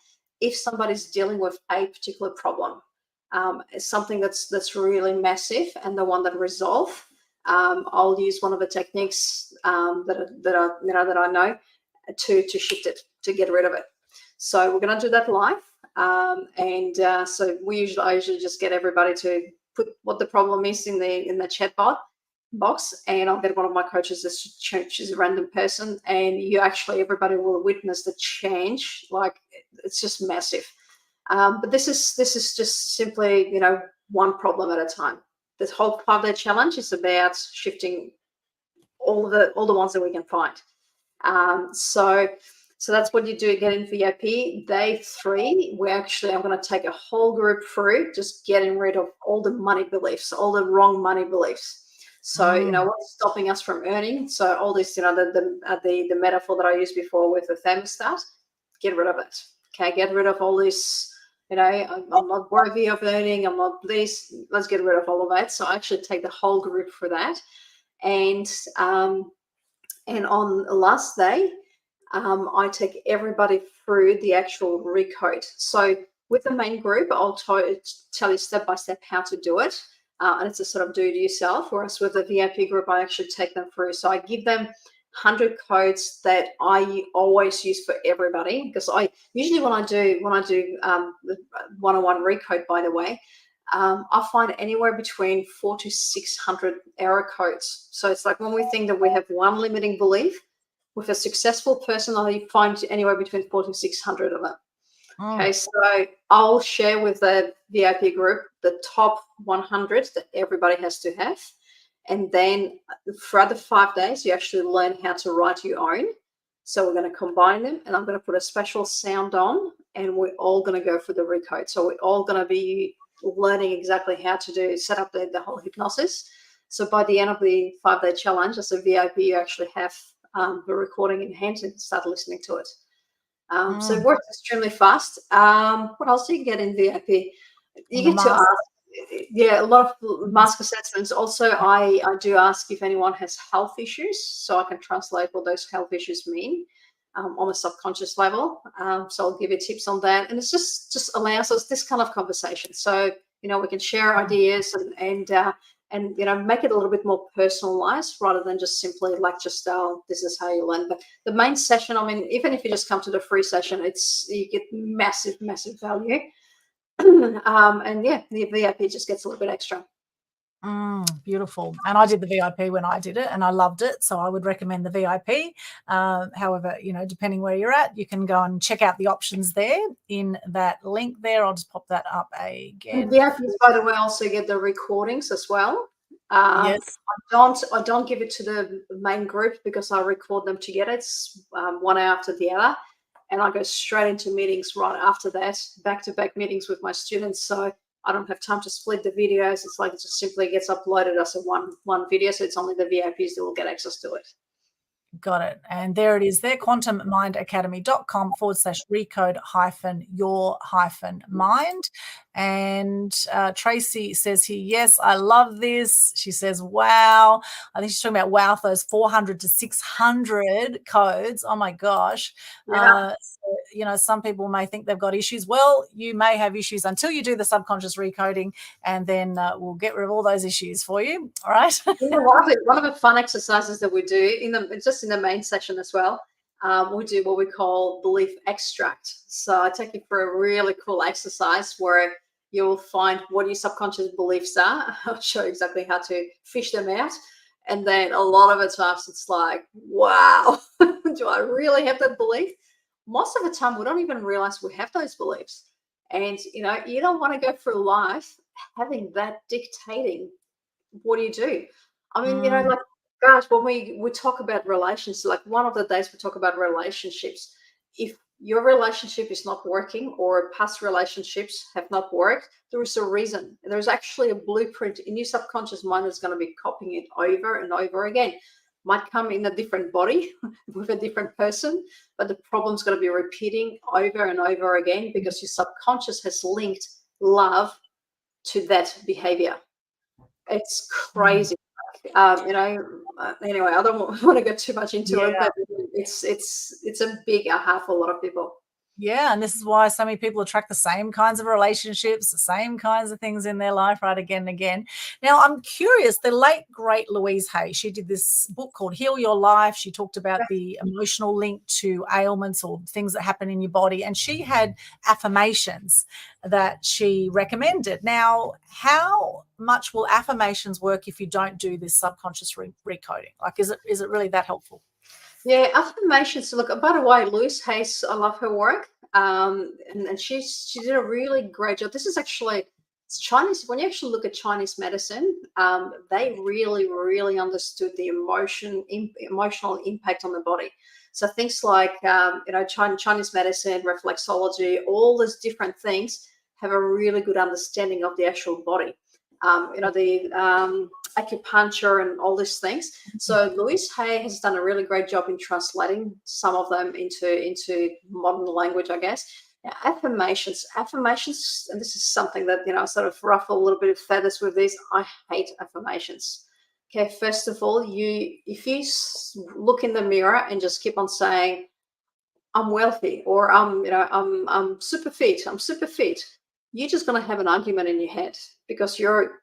if somebody's dealing with a particular problem, something that's really massive and they want that resolve, I'll use one of the techniques that I know to shift it, to get rid of it. So we're going to do that live. So I usually just get everybody to put what the problem is in the chat box, and I'll get one of my coaches to choose a random person, and everybody will witness the change. Like, it's just massive. But this is just simply, one problem at a time. This whole 5-day challenge is about shifting all the ones that we can find. So that's what you do, get in VIP. Day 3, I'm going to take a whole group through just getting rid of all the money beliefs, all the wrong money beliefs. So, what's stopping us from earning? So all this, the metaphor that I used before with the thermostat, get rid of it. Okay, get rid of all this, I'm not worthy of earning, I'm not this. Let's get rid of all of that. So I actually take the whole group for that. And on the last day, I take everybody through the actual recode. So with the main group, I'll tell you step by step how to do it. And it's a sort of do it yourself. Whereas with the VIP group, I actually take them through. So I give them 100 codes that I always use for everybody. Because I usually when I do the one-on-one recode, by the way, I find anywhere between 400 to 600 error codes. So it's like when we think that we have one limiting belief, with a successful person, I find anywhere between 400 to 600 of them. Okay, so I'll share with the VIP group the top 100 that everybody has to have. And then throughout the 5 days, you actually learn how to write your own. So we're going to combine them, and I'm going to put a special sound on, and we're all going to go through the recode. So we're all going to be learning exactly how to set up the whole hypnosis. So by the end of the 5-day challenge, as a VIP, you actually have the recording in hand and start listening to it. So it works extremely fast. What else do you get in VIP? You get to ask, a lot of mask assessments. Also, I do ask if anyone has health issues, so I can translate what those health issues mean on a subconscious level. So I'll give you tips on that, and it's just allows us this kind of conversation. So we can share ideas and make it a little bit more personalized rather than just simply lecture style. This is how you learn. But the main session, even if you just come to the free session, you get massive value. The VIP just gets a little bit extra. Beautiful. And I did the VIP when I did it, and I loved it. So I would recommend the VIP. However, depending where you're at, you can go and check out the options there in that link there. I'll just pop that up again. The VIPs, by the way, also get the recordings as well. Yes. I don't give it to the main group because I record them together. It's one after the other, and I go straight into meetings right after that, back-to-back meetings with my students. So I don't have time to split the videos. It's like it just simply gets uploaded as a one video. So it's only the VIPs that will get access to it. Got it. And there it is there, quantummindacademy.com/recode-your-mind. And Tracy says here, yes, I love this. She says, wow. I think she's talking about wow, those 400 to 600 codes. Oh my gosh. Yeah. Some people may think they've got issues. Well, you may have issues until you do the subconscious recoding, and then we'll get rid of all those issues for you. All right. One of the fun exercises that we do just in the main session as well, we do what we call belief extract. So I take you for a really cool exercise where you'll find what your subconscious beliefs are. I'll show you exactly how to fish them out. And then a lot of the times it's like, wow, do I really have that belief? Most of the time we don't even realize we have those beliefs. And, you don't want to go through life having that dictating what do you do. I mean, Mm, like, gosh, when we talk about relations, like one of the days we talk about relationships. If your relationship is not working or past relationships have not worked, there is a reason. There's actually a blueprint in your subconscious mind that's going to be copying it over and over again. Might come in a different body with a different person, but the problem's going to be repeating over and over again because your subconscious has linked love to that behavior. It's mm. crazy. Anyway, I don't want to go too much into it, Yeah. but it's a big aha for a lot of people. Yeah, and this is why so many people attract the same kinds of relationships, the same kinds of things in their life, right, again and again. Now, I'm curious, the late, great Louise Hay, she did this book called Heal Your Life. She talked about the emotional link to ailments or things that happen in your body, and she had affirmations that she recommended. Now, how much will affirmations work if you don't do this subconscious recoding? Like, is it really that helpful? Yeah, affirmations. Look, by the way, Louise Hayes, I love her work. And she did a really great job. This is actually it's Chinese. When you actually look at Chinese medicine, they really, really understood the emotional impact on the body. So things like Chinese medicine, reflexology, all these different things have a really good understanding of the actual body. The acupuncture and all these things. So Louise Hay has done a really great job in translating some of them into modern language, I guess. Now, affirmations, and this is something that sort of ruffle a little bit of feathers with these. I hate affirmations. Okay, first of all, if you look in the mirror and just keep on saying, "I'm wealthy," or I'm super fit. I'm super fit. You're just going to have an argument in your head because your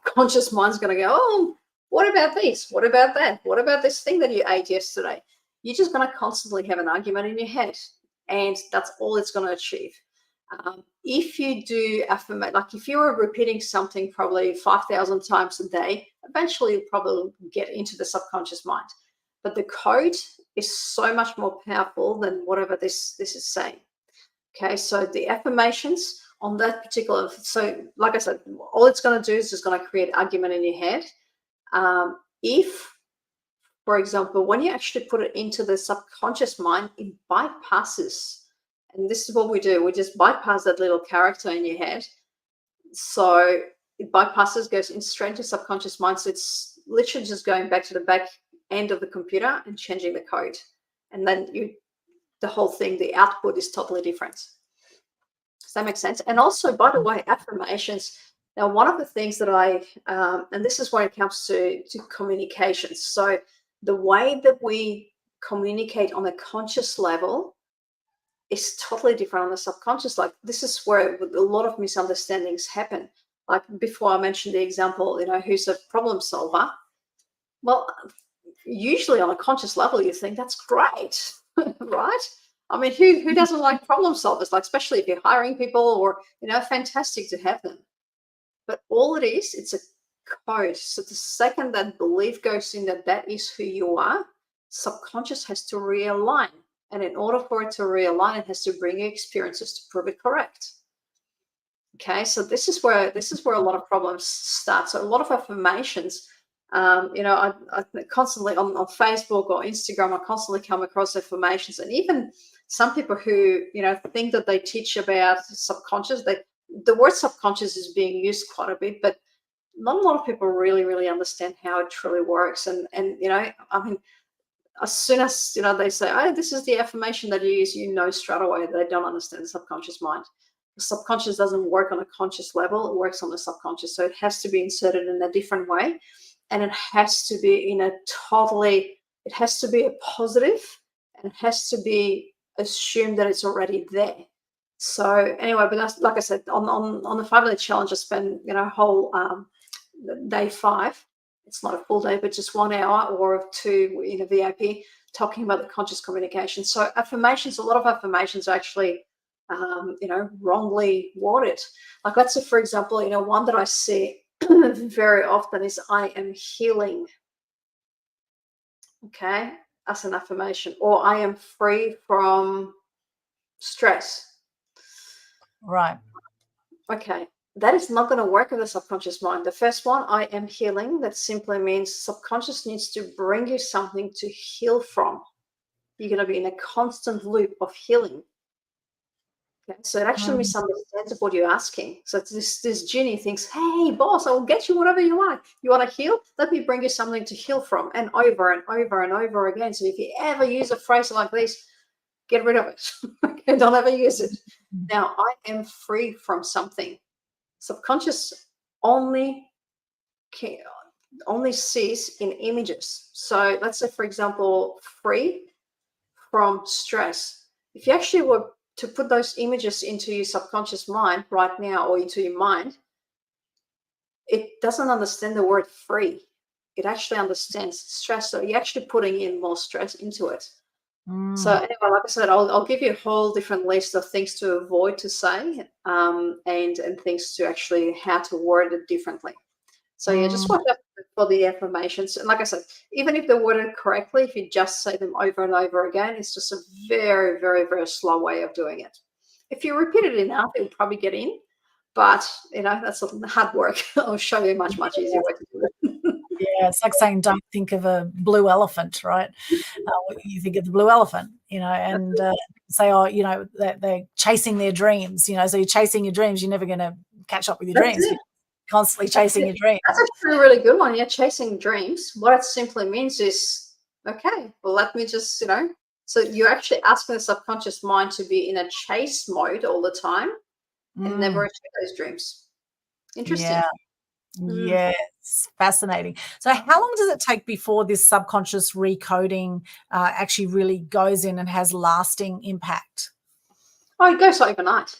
conscious mind's going to go, "Oh, what about this? What about that? What about this thing that you ate yesterday?" You're just going to constantly have an argument in your head, and that's all it's going to achieve. If you do affirmate, like if you're repeating something probably 5,000 times a day, eventually you'll probably get into the subconscious mind. But the code is so much more powerful than whatever this is saying. Okay, so the affirmations on that particular, so like I said, all it's going to do is just going to create argument in your head. If, for example, when you actually put it into the subconscious mind, it bypasses, and this is what we do, we just bypass that little character in your head. So it bypasses, goes in straight to subconscious mind. So it's literally just going back to the back end of the computer and changing the code. And then the whole thing, the output is totally different. Does that make sense? And also, by the way, affirmations. Now, one of the things that and this is when it comes to communications. So the way that we communicate on a conscious level is totally different on the subconscious. Like this is where a lot of misunderstandings happen. Like before I mentioned the example, who's a problem solver. Well, usually on a conscious level, you think that's great, right? I mean, who doesn't like problem solvers? Like, especially if you're hiring people or, fantastic to have them. But all it is, it's a code. So the second that belief goes in that is who you are, subconscious has to realign. And in order for it to realign, it has to bring you experiences to prove it correct. Okay, so this is where a lot of problems start. So a lot of affirmations, I constantly on Facebook or Instagram, I constantly come across affirmations, and even some people who think that they teach about subconscious. The word subconscious is being used quite a bit, but not a lot of people really understand how it truly works. And I mean, as soon as they say, "Oh, this is the affirmation that you use," straight away they don't understand the subconscious mind. The subconscious doesn't work on a conscious level; it works on the subconscious. So it has to be inserted in a different way, and it has to be it has to be a positive, and it has to be assumed that it's already there. So anyway, but that's, like I said, on the 5-day challenge, I spent whole day 5. It's not a full day, but just 1 hour or 2 in a VIP talking about the conscious communication. So affirmations, a lot of affirmations are actually, wrongly worded. Like let's say, for example, one that I see very often is "I am healing." Okay, that's an affirmation. Or "I am free from stress." Right. Okay. that is not going to work with the subconscious mind. The first one, I am healing, that simply means subconscious needs to bring you something to heal from. You're going to be in a constant loop of healing. Okay? So it actually misunderstands what you're asking. So this genie thinks, hey, boss, I will get you whatever you want. You want to heal? Let me bring you something to heal from, and over and over and over again. So if you ever use a phrase like this, get rid of it. Okay, don't ever use it. Now, I am free from something. Subconscious only sees in images. So let's say, for example, free from stress. If you actually were to put those images into your subconscious mind right now, or into your mind, it doesn't understand the word free. It actually understands stress. So you're actually putting in more stress into it. So anyway, like I said, I'll give you a whole different list of things to avoid to say, and things to actually how to word it differently. So yeah, just watch out for the affirmations. And like I said, even if they're worded correctly, if you just say them over and over again, it's just a very, very, very slow way of doing it. If you repeat it enough, it'll probably get in. But, that's hard work. I'll show you a much, much easier way to do it. Yeah, it's like saying don't think of a blue elephant, right? You think of the blue elephant, and say, oh, they're chasing their dreams, so you're chasing your dreams, you're never going to catch up with your dreams. You're constantly chasing your dreams. That's actually a really good one. Yeah, chasing dreams. What it simply means is, okay, well, let me just, so you're actually asking the subconscious mind to be in a chase mode all the time and never achieve those dreams. Interesting. Yeah. Yes, fascinating. So how long does it take before this subconscious recoding actually really goes in and has lasting impact? Oh, it goes overnight.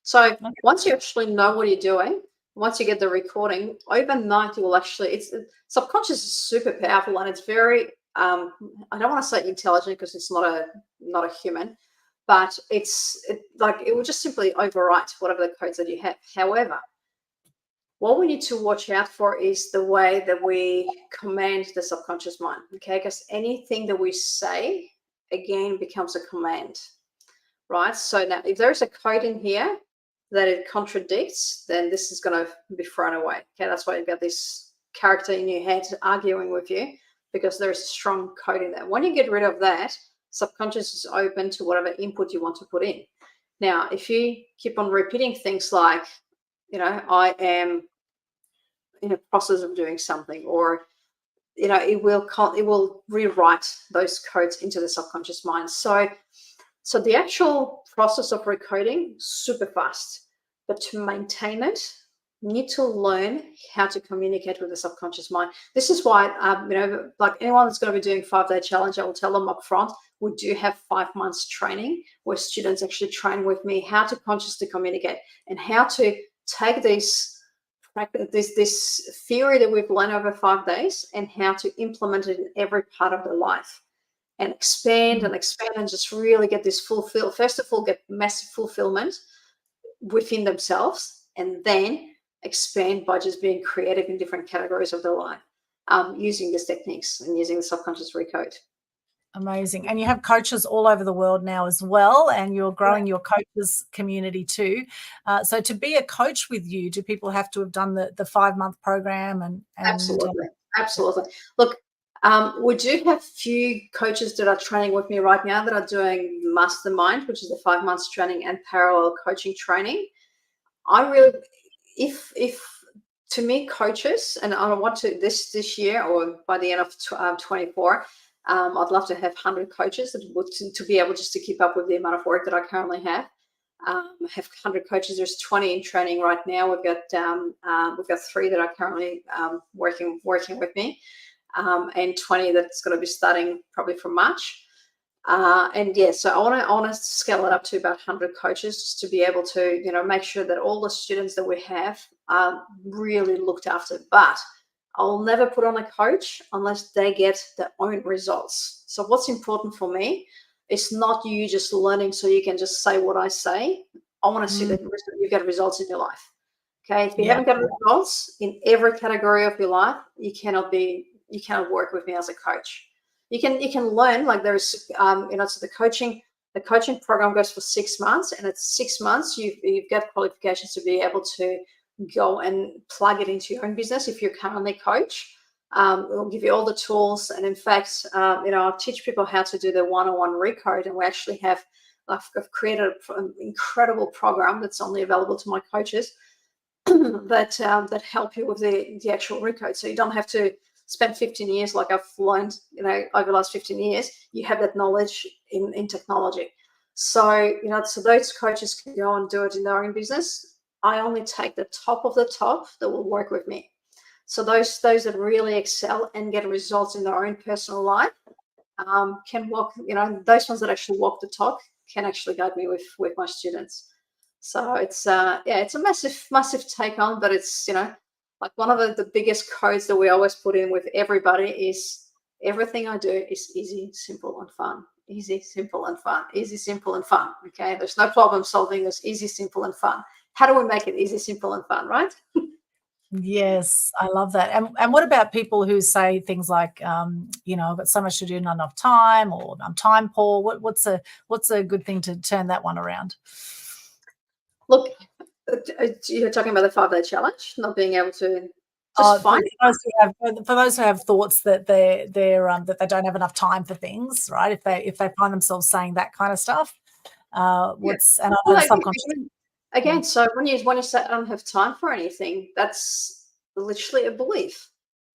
So once you actually know what you're doing, once you get the recording, overnight you will actually, subconscious is super powerful, and it's very, I don't want to say intelligent because it's not a human, but it will just simply overwrite whatever the codes that you have. However, what we need to watch out for is the way that we command the subconscious mind, okay? Because anything that we say, again, becomes a command, right? So now, if there's a code in here that it contradicts, then this is going to be thrown away, okay? That's why you've got this character in your head arguing with you, because there's a strong code in there. When you get rid of that, subconscious is open to whatever input you want to put in. Now, if you keep on repeating things like, I am in a process of doing something, or it will rewrite those codes into the subconscious mind. So the actual process of recoding, super fast, but to maintain it, you need to learn how to communicate with the subconscious mind. This is why, like anyone that's going to be doing 5-day challenge, I will tell them up front, we do have 5 months training where students actually train with me how to consciously communicate and how to take this theory that we've learned over 5 days and how to implement it in every part of their life and expand and expand and just really get this first of all, get massive fulfillment within themselves, and then expand by just being creative in different categories of their life, using these techniques and using the subconscious recode. Amazing. And you have coaches all over the world now as well, and you're growing your coaches community too. So to be a coach with you, do people have to have done the 5-month program? And Absolutely. Look, we do have few coaches that are training with me right now that are doing Mastermind, which is the 5 months training and parallel coaching training. I really, if to me, coaches, and I want to this year or by the end of 24, I'd love to have 100 coaches to be able just to keep up with the amount of work that I currently have. I have 100 coaches. There's 20 in training right now. We've got 3 that are currently working with me, and 20 that's going to be starting probably from March. And yeah, so I want to scale it up to about 100 coaches just to be able to make sure that all the students that we have are really looked after. But I'll never put on a coach unless they get their own results. So what's important for me is not you just learning so you can just say what I say. I want to see that you get results in your life. Okay, if you haven't got results in every category of your life, you cannot work with me as a coach. You can learn, like there's so the coaching program goes for 6 months, and at 6 months you've got qualifications to be able to go and plug it into your own business if you're currently a coach. We'll give you all the tools. And in fact, I'll teach people how to do the one-on-one recode. And we actually I've created an incredible program that's only available to my coaches that help you with the actual recode. So you don't have to spend 15 years like I've learned, over the last 15 years. You have that knowledge in technology. So, so those coaches can go and do it in their own business. I only take the top of the top that will work with me. So those that really excel and get results in their own personal life can walk, those ones that actually walk the talk can actually guide me with my students. So it's it's a massive take on, but it's like one of the biggest codes that we always put in with everybody is everything I do is easy, simple, and fun. Easy, simple, and fun. Easy, simple, and fun. Okay, there's no problem solving. There's easy, simple, and fun. How do we make it easy, simple, and fun, right? Yes, I love that. And what about people who say things like, I've got so much to do, not enough time, or I'm time poor? What's a good thing to turn that one around? Look, you're talking about the 5-day challenge, not being able to just find for those who have thoughts that that they don't have enough time for things, right? If they find themselves saying that kind of stuff, subconscious. Again, so when you say I don't have time for anything, that's literally a belief.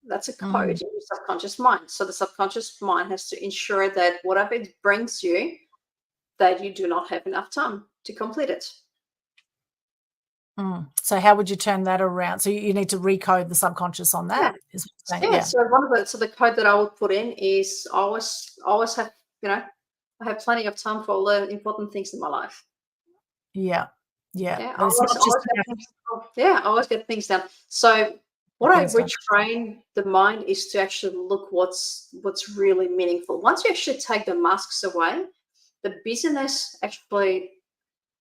That's a code in your subconscious mind. So the subconscious mind has to ensure that whatever it brings you, that you do not have enough time to complete it. So how would you turn that around? So you need to recode the subconscious on that. Yeah. So the code that I would put in is always have, I have plenty of time for all the important things in my life. Yeah. I always get things done. So what I retrain the mind is to actually look what's really meaningful. Once you actually take the masks away, the busyness actually,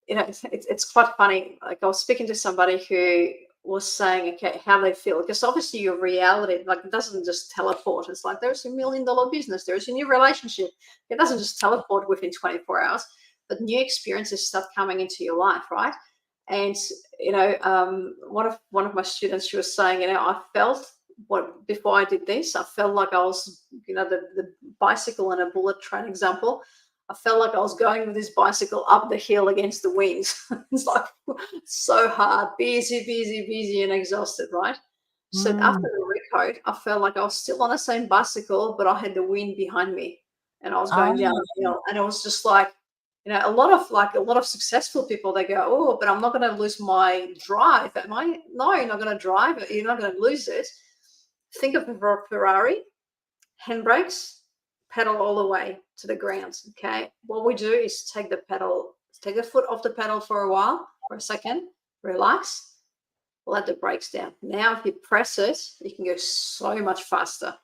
it's quite funny. Like I was speaking to somebody who was saying, okay, how they feel, because obviously your reality, like, it doesn't just teleport. It's like there's $1 million business, there's a new relationship. It doesn't just teleport within 24 hours, but new experiences start coming into your life, right? And one of my students, she was saying, I felt before I did this, I felt like I was, the bicycle and a bullet train example. I felt like I was going with this bicycle up the hill against the winds. It's like so hard, busy, and exhausted, right? So after the recode, I felt like I was still on the same bicycle, but I had the wind behind me, and I was going down the hill, and it was just like, a lot of successful people, they go, oh, but I'm not going to lose my drive, am I? No, you're not going to drive it. You're not going to lose it. Think of a Ferrari, handbrakes, pedal all the way to the ground. Okay, what we do is take the foot off the pedal for a second, relax, let the brakes down. Now if you press it, you can go so much faster.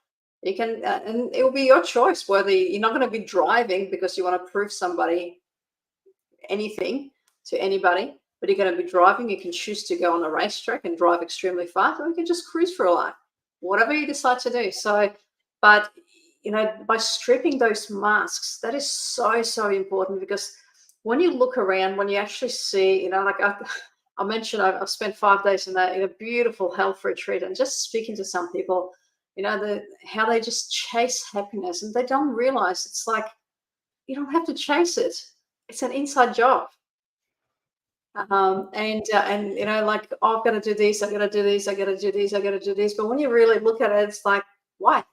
You can and it will be your choice whether you're not going to be driving because you want to prove anything to anybody, but you're going to be driving. You can choose to go on a racetrack and drive extremely fast, or you can just cruise for a life, whatever you decide to do. So, but by stripping those masks, that is so important, because when you look around, when you actually see, like I mentioned, I've spent 5 days in a beautiful health retreat, and just speaking to some people, how they just chase happiness, and they don't realize it's like, you don't have to chase it. It's an inside job. Like, oh, I've got to do this, I've got to do this, I've got to do this, I've got to do this. But when you really look at it, it's like, why?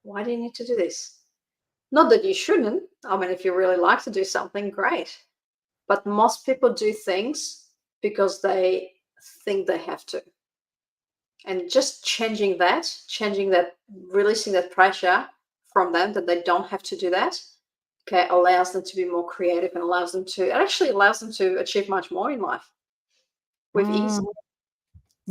Why do you need to do this? Not that you shouldn't. I mean, if you really like to do something, great. But most people do things because they think they have to. And just changing that, releasing that pressure from them that they don't have to do that, okay, allows them to be more creative, and allows them to achieve much more in life with ease.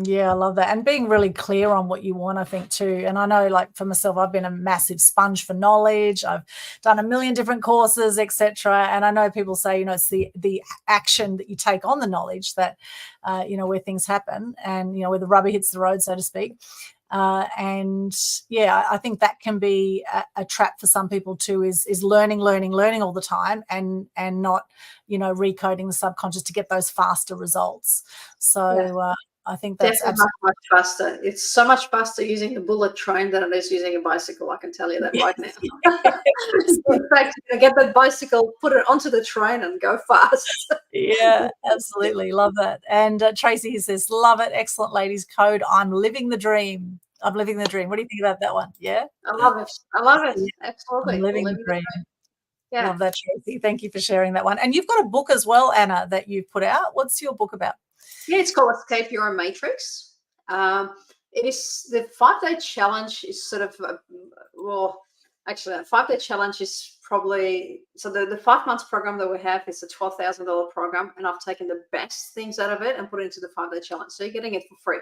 Yeah, I love that. And being really clear on what you want, I think, too. And I know, like, for myself, I've been a massive sponge for knowledge. I've done a million different courses, etc. And I know people say, it's the action that you take on the knowledge that, where things happen, and, where the rubber hits the road, so to speak. And yeah, I think that can be a trap for some people too, is learning all the time, and not, recoding the subconscious to get those faster results. So I think that's definitely much faster. It's so much faster using the bullet train than it is using a bicycle. I can tell you that right now. In fact, you get that bicycle, put it onto the train, and go fast. Yeah, absolutely. Love that. And Tracy says, love it. Excellent, ladies. Code. I'm living the dream. I'm living the dream. What do you think about that one? Yeah. I love it. I love it. Yeah, I'm Absolutely. living the Living the dream. dream. Yeah. Love that, Tracy. Thank you for sharing that one. And you've got a book as well, Anna, that you've put out. What's your book about? Yeah, it's called Escape Your Matrix. It is the 5-day challenge is sort of actually a 5-day challenge is probably the 5 months program that we have is a $12,000 program, and I've taken the best things out of it and put it into the 5-day challenge. So you're getting it for free.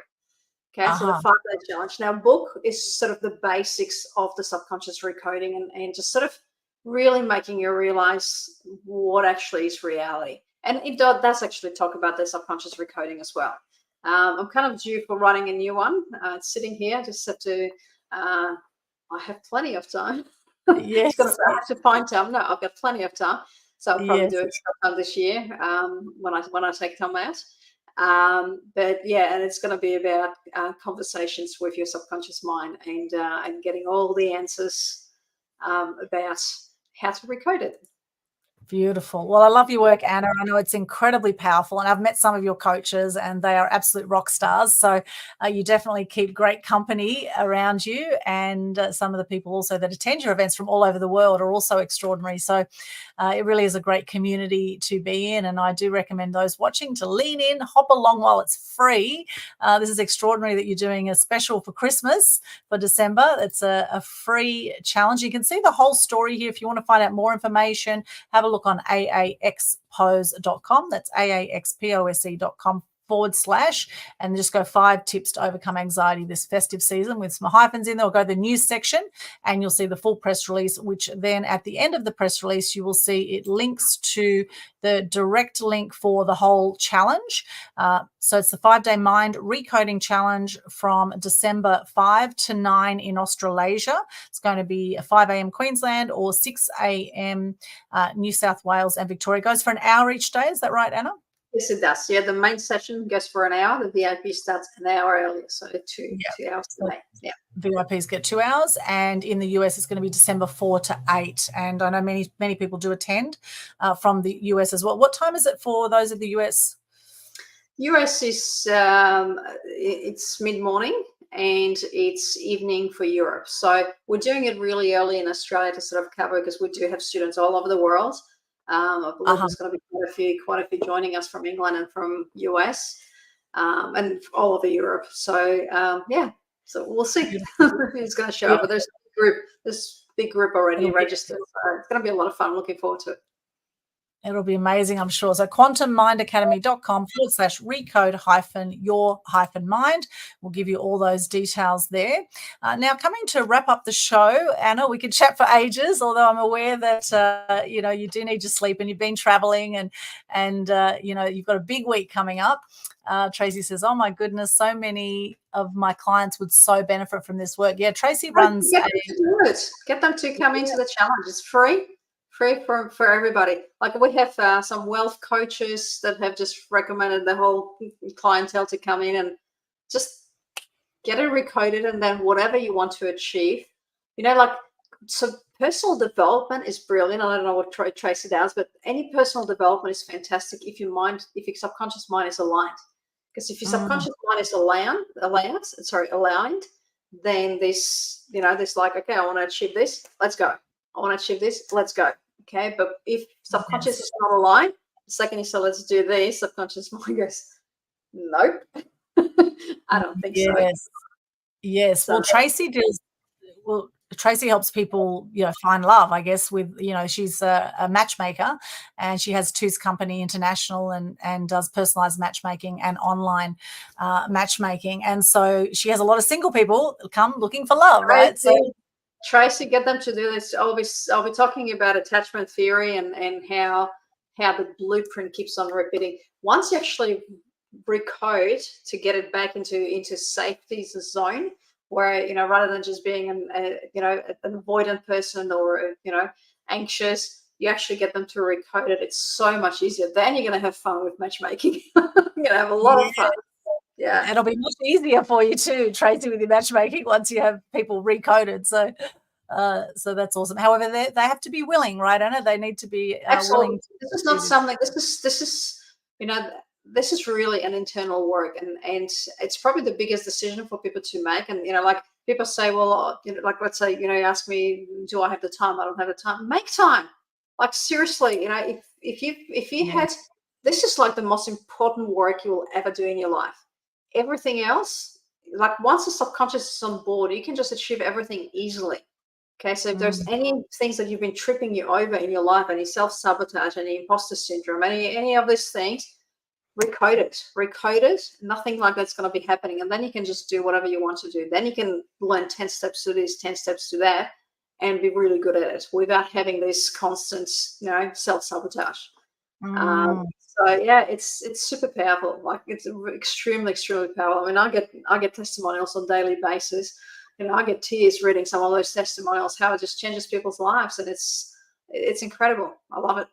Okay, so the 5-day challenge. Now, book is sort of the basics of the subconscious recoding and just sort of really making you realize what actually is reality. And it does actually talk about the subconscious recoding as well. I'm kind of due for writing a new one. It's sitting here. Just have to. I have plenty of time. Yes. I have to find time. No, I've got plenty of time, so I'll probably Yes. do it sometime this year when I take time out. But yeah, and it's going to be about conversations with your subconscious mind and getting all the answers about how to recode it. Beautiful. Well, I love your work, Anna. I know it's incredibly powerful, and I've met some of your coaches, and they are absolute rock stars. So you definitely keep great company around you, and some of the people also that attend your events from all over the world are also extraordinary. So it really is a great community to be in, and I do recommend those watching to lean in, hop along while it's free. This is extraordinary that you're doing a special for Christmas for December. It's a free challenge. You can see the whole story here if you want to find out more information. Have a look on aaxpose.com. That's aaxpose.com / and just go 5 tips to overcome anxiety this festive season with some hyphens in there, or go to the news section and you'll see the full press release, which then at the end of the press release you will see it links to the direct link for the whole challenge. So it's the 5-day mind recoding challenge from December 5 to 9 in Australasia. It's going to be 5 a.m. Queensland or 6 a.m. New South Wales and Victoria. It goes for an hour each day. Is that right, Anna? Yes, it does. Yeah, the main session goes for an hour. The VIP starts an hour earlier, so 2 hours a day. Yeah. VIPs get 2 hours, and in the US it's going to be December 4 to 8. And I know many people do attend from the US as well. What time is it for those of the US? US is it's mid-morning and it's evening for Europe. So we're doing it really early in Australia to sort of cover, because we do have students all over the world. I believe there's going to be quite a few joining us from England and from US and all over Europe. So yeah, so we'll see who's going to show up. But there's a big group already registered. So it's going to be a lot of fun. Looking forward to it. It'll be amazing, I'm sure. So quantummindacademy.com / recode your mind. We'll give you all those details there. Now, coming to wrap up the show, Anna, we could chat for ages, although I'm aware that, you do need to sleep and you've been traveling and you've got a big week coming up. Tracy says, oh, my goodness, so many of my clients would so benefit from this work. Yeah, Tracy runs Get them to come into the challenge. It's free for everybody. Like we have some wealth coaches that have just recommended the whole clientele to come in and just get it recoded, and then whatever you want to achieve, so personal development is brilliant. I don't know what Tracy does, but any personal development is fantastic if your subconscious mind is aligned. Because if your subconscious mind is aligned, then this like, okay, I want to achieve this, let's go. I want to achieve this, let's go. Okay, but if subconscious is not aligned, the second you say let's do this, subconscious mind goes, nope. I don't think so. Yes. Well, Tracy helps people, find love, I guess, with, she's a matchmaker, and she has Two's Company International and does personalized matchmaking and online matchmaking. And so she has a lot of single people come looking for love, right? So Tracy, get them to do this. I'll be talking about attachment theory and how the blueprint keeps on repeating. Once you actually recode to get it back into safety zone, where rather than just being an avoidant person or anxious, you actually get them to recode it. It's so much easier. Then you're going to have fun with matchmaking. You're going to have a lot of fun. Yeah. It'll be much easier for you too, Tracy, with your matchmaking once you have people recoded. So that's awesome. However, they have to be willing, right, Anna? They need to be Absolutely. willing to This is do not this. something. This is this is really an internal work, and it's probably the biggest decision for people to make. And like people say, well, like let's say you ask me, do I have the time? I don't have the time. Make time. Like seriously, if you Yeah. had this is like the most important work you will ever do in your life. Everything else, like once the subconscious is on board, you can just achieve everything easily. Okay, so if there's Mm. any things that you've been tripping you over in your life, any self-sabotage, any imposter syndrome, any of these things, recode it. Recode it. Nothing like that's going to be happening. And then you can just do whatever you want to do. Then you can learn 10 steps to this, 10 steps to that, and be really good at it without having this constant, self-sabotage. Mm. So yeah, it's super powerful. Like it's extremely, extremely powerful. I mean, I get testimonials on a daily basis. I get tears reading some of those testimonials, how it just changes people's lives, and it's incredible. I love it.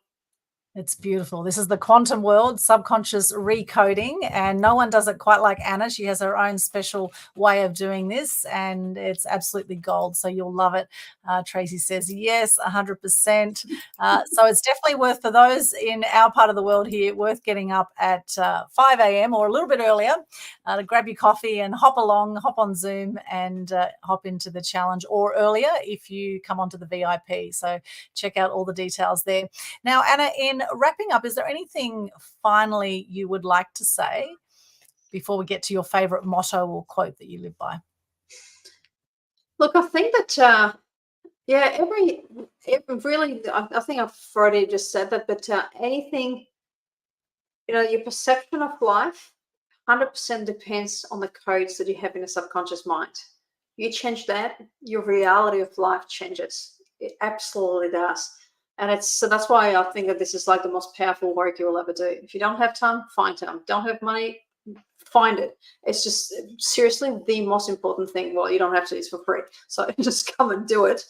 It's beautiful. This is the quantum world, subconscious recoding, and no one does it quite like Anna. She has her own special way of doing this, and it's absolutely gold. So you'll love it. Tracy says yes, 100%. So it's definitely worth, for those in our part of the world here, worth getting up at 5 a.m. or a little bit earlier to grab your coffee and hop along, hop on Zoom and hop into the challenge, or earlier if you come onto the VIP. So check out all the details there. Now, Anna, in wrapping up, is there anything finally you would like to say before we get to your favorite motto or quote that you live by? Look, I think that yeah, really, I think I've already just said that, but anything, your perception of life 100% depends on the codes that you have in the subconscious mind. You change that, your reality of life changes. It absolutely does. And so that's why I think that this is like the most powerful work you will ever do. If you don't have time, find time. Don't have money, find it. It's just seriously the most important thing. Well, you don't have to, it's for free. So just come and do it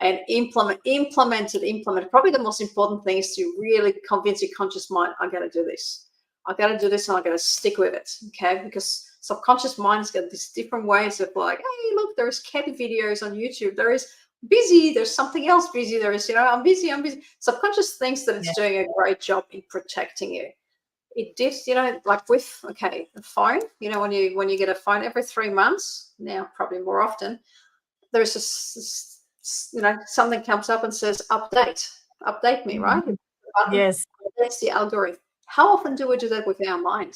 and implement it. Probably the most important thing is to really convince your conscious mind, I got to do this. I got to do this and I got to stick with it. Okay. Because subconscious mind's got these different ways of like, hey, look, there's cat videos on YouTube. There is busy. There's something else busy. There is, I'm busy. Subconscious thinks that it's doing a great job in protecting you. It did, like with, okay, the phone, when you get a phone every 3 months, now probably more often, there's something comes up and says, update me, right? Yes. That's the algorithm. How often do we do that with our mind?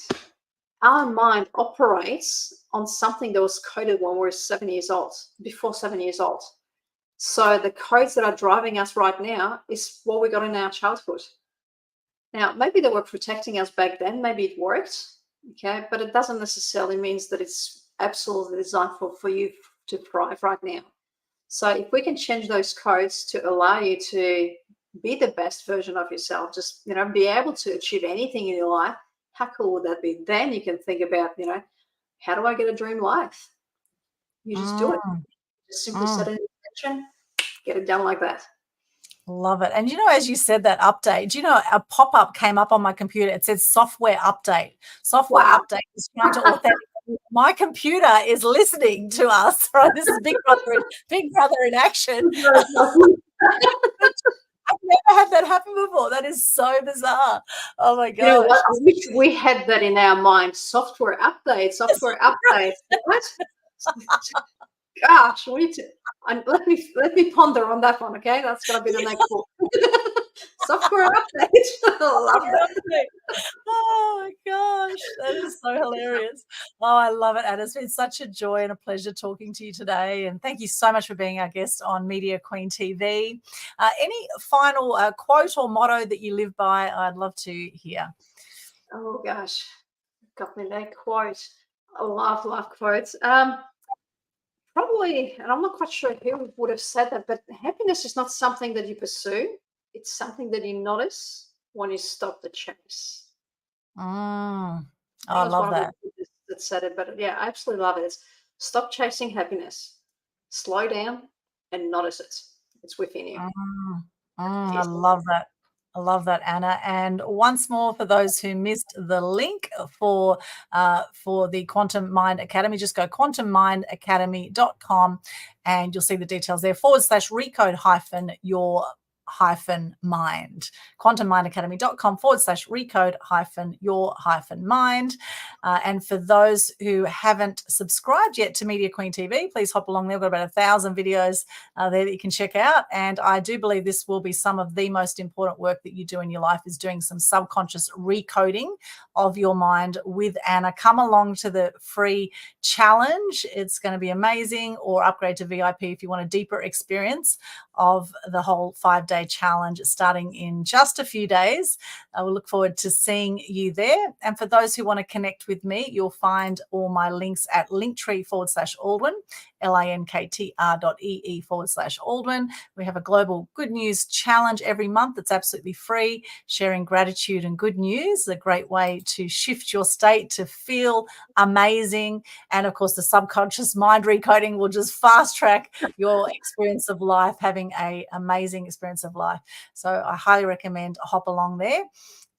Our mind operates on something that was coded when we were 7 years old, before 7 years old. So the codes that are driving us right now is what we got in our childhood. Now, maybe they were protecting us back then. Maybe it worked, okay? But it doesn't necessarily mean that it's absolutely designed for you to thrive right now. So if we can change those codes to allow you to be the best version of yourself, just, be able to achieve anything in your life, how cool would that be? Then you can think about, how do I get a dream life? You just do it. Just simply set an intention, get it done like that. Love it. And as you said that update, a pop-up came up on my computer. It says software update. Software Wow. update is trying to authenticate. My computer is listening to us, right? This is Big Brother in action. I've never had that happen before. That is so bizarre. Oh my You know gosh. what? I wish we had that in our mind. Software update. What? Gosh, we need to. And let me ponder on that one. Okay, that's gonna be the next book. Software update. I love that. Oh my gosh, that is so hilarious. Oh, I love it, Anna. It's been such a joy and a pleasure talking to you today. And thank you so much for being our guest on Media Queen TV. Any final quote or motto that you live by? I'd love to hear. Oh gosh, got me that quote. I love quotes. Probably, and I'm not quite sure who would have said that, but happiness is not something that you pursue. It's something that you notice when you stop the chase. Oh, I think I it was love one of that. the that said it, but yeah, I absolutely love it. It's stop chasing happiness, slow down, and notice it. It's within you. I Yes. love that. I love that, Anna. And once more, for those who missed the link for the Quantum Mind Academy, just go quantummindacademy.com and you'll see the details there, /recode your mind. quantummindacademy.com /recode your mind. And for those who haven't subscribed yet to Media Queen TV, please hop along there. We've got about 1,000 videos there that you can check out. And I do believe this will be some of the most important work that you do in your life, is doing some subconscious recoding of your mind with Anna. Come along to the free challenge. It's going to be amazing, or upgrade to VIP if you want a deeper experience of the whole 5-day challenge starting in just a few days. I will look forward to seeing you there. And for those who want to connect with me, you'll find all my links at linktr.ee/Aldwyn, linktr.ee/Aldwyn. We have a global good news challenge every month that's absolutely free, sharing gratitude and good news, a great way to shift your state to feel amazing. And of course, the subconscious mind recoding will just fast track your experience of life, having an amazing experience of life. So I highly recommend hop along there.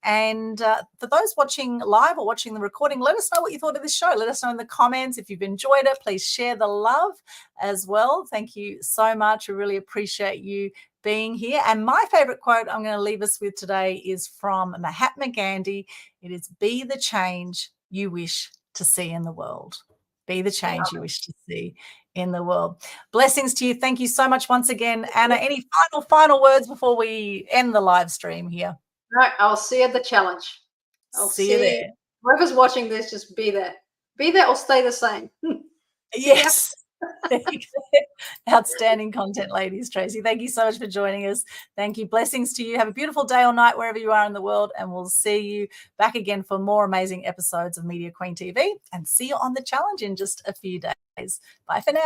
And for those watching live or watching the recording, let us know what you thought of this show. Let us know in the comments. If you've enjoyed it, please share the love as well. Thank you so much. I really appreciate you being here. And my favorite quote I'm going to leave us with today is from Mahatma Gandhi. It is, "Be the change you wish to see in the world." Be the change you wish to see in the world. Blessings to you. Thank you so much once again, Anna. Any final words before we end the live stream here? Right, I'll see you at the challenge. I'll see you there. Whoever's watching this, just be there. Be there or stay the same. Yes. Outstanding content, ladies. Tracy, thank you so much for joining us. Thank you. Blessings to you. Have a beautiful day or night wherever you are in the world, and we'll see you back again for more amazing episodes of Media Queen TV, and see you on the challenge in just a few days. Bye for now.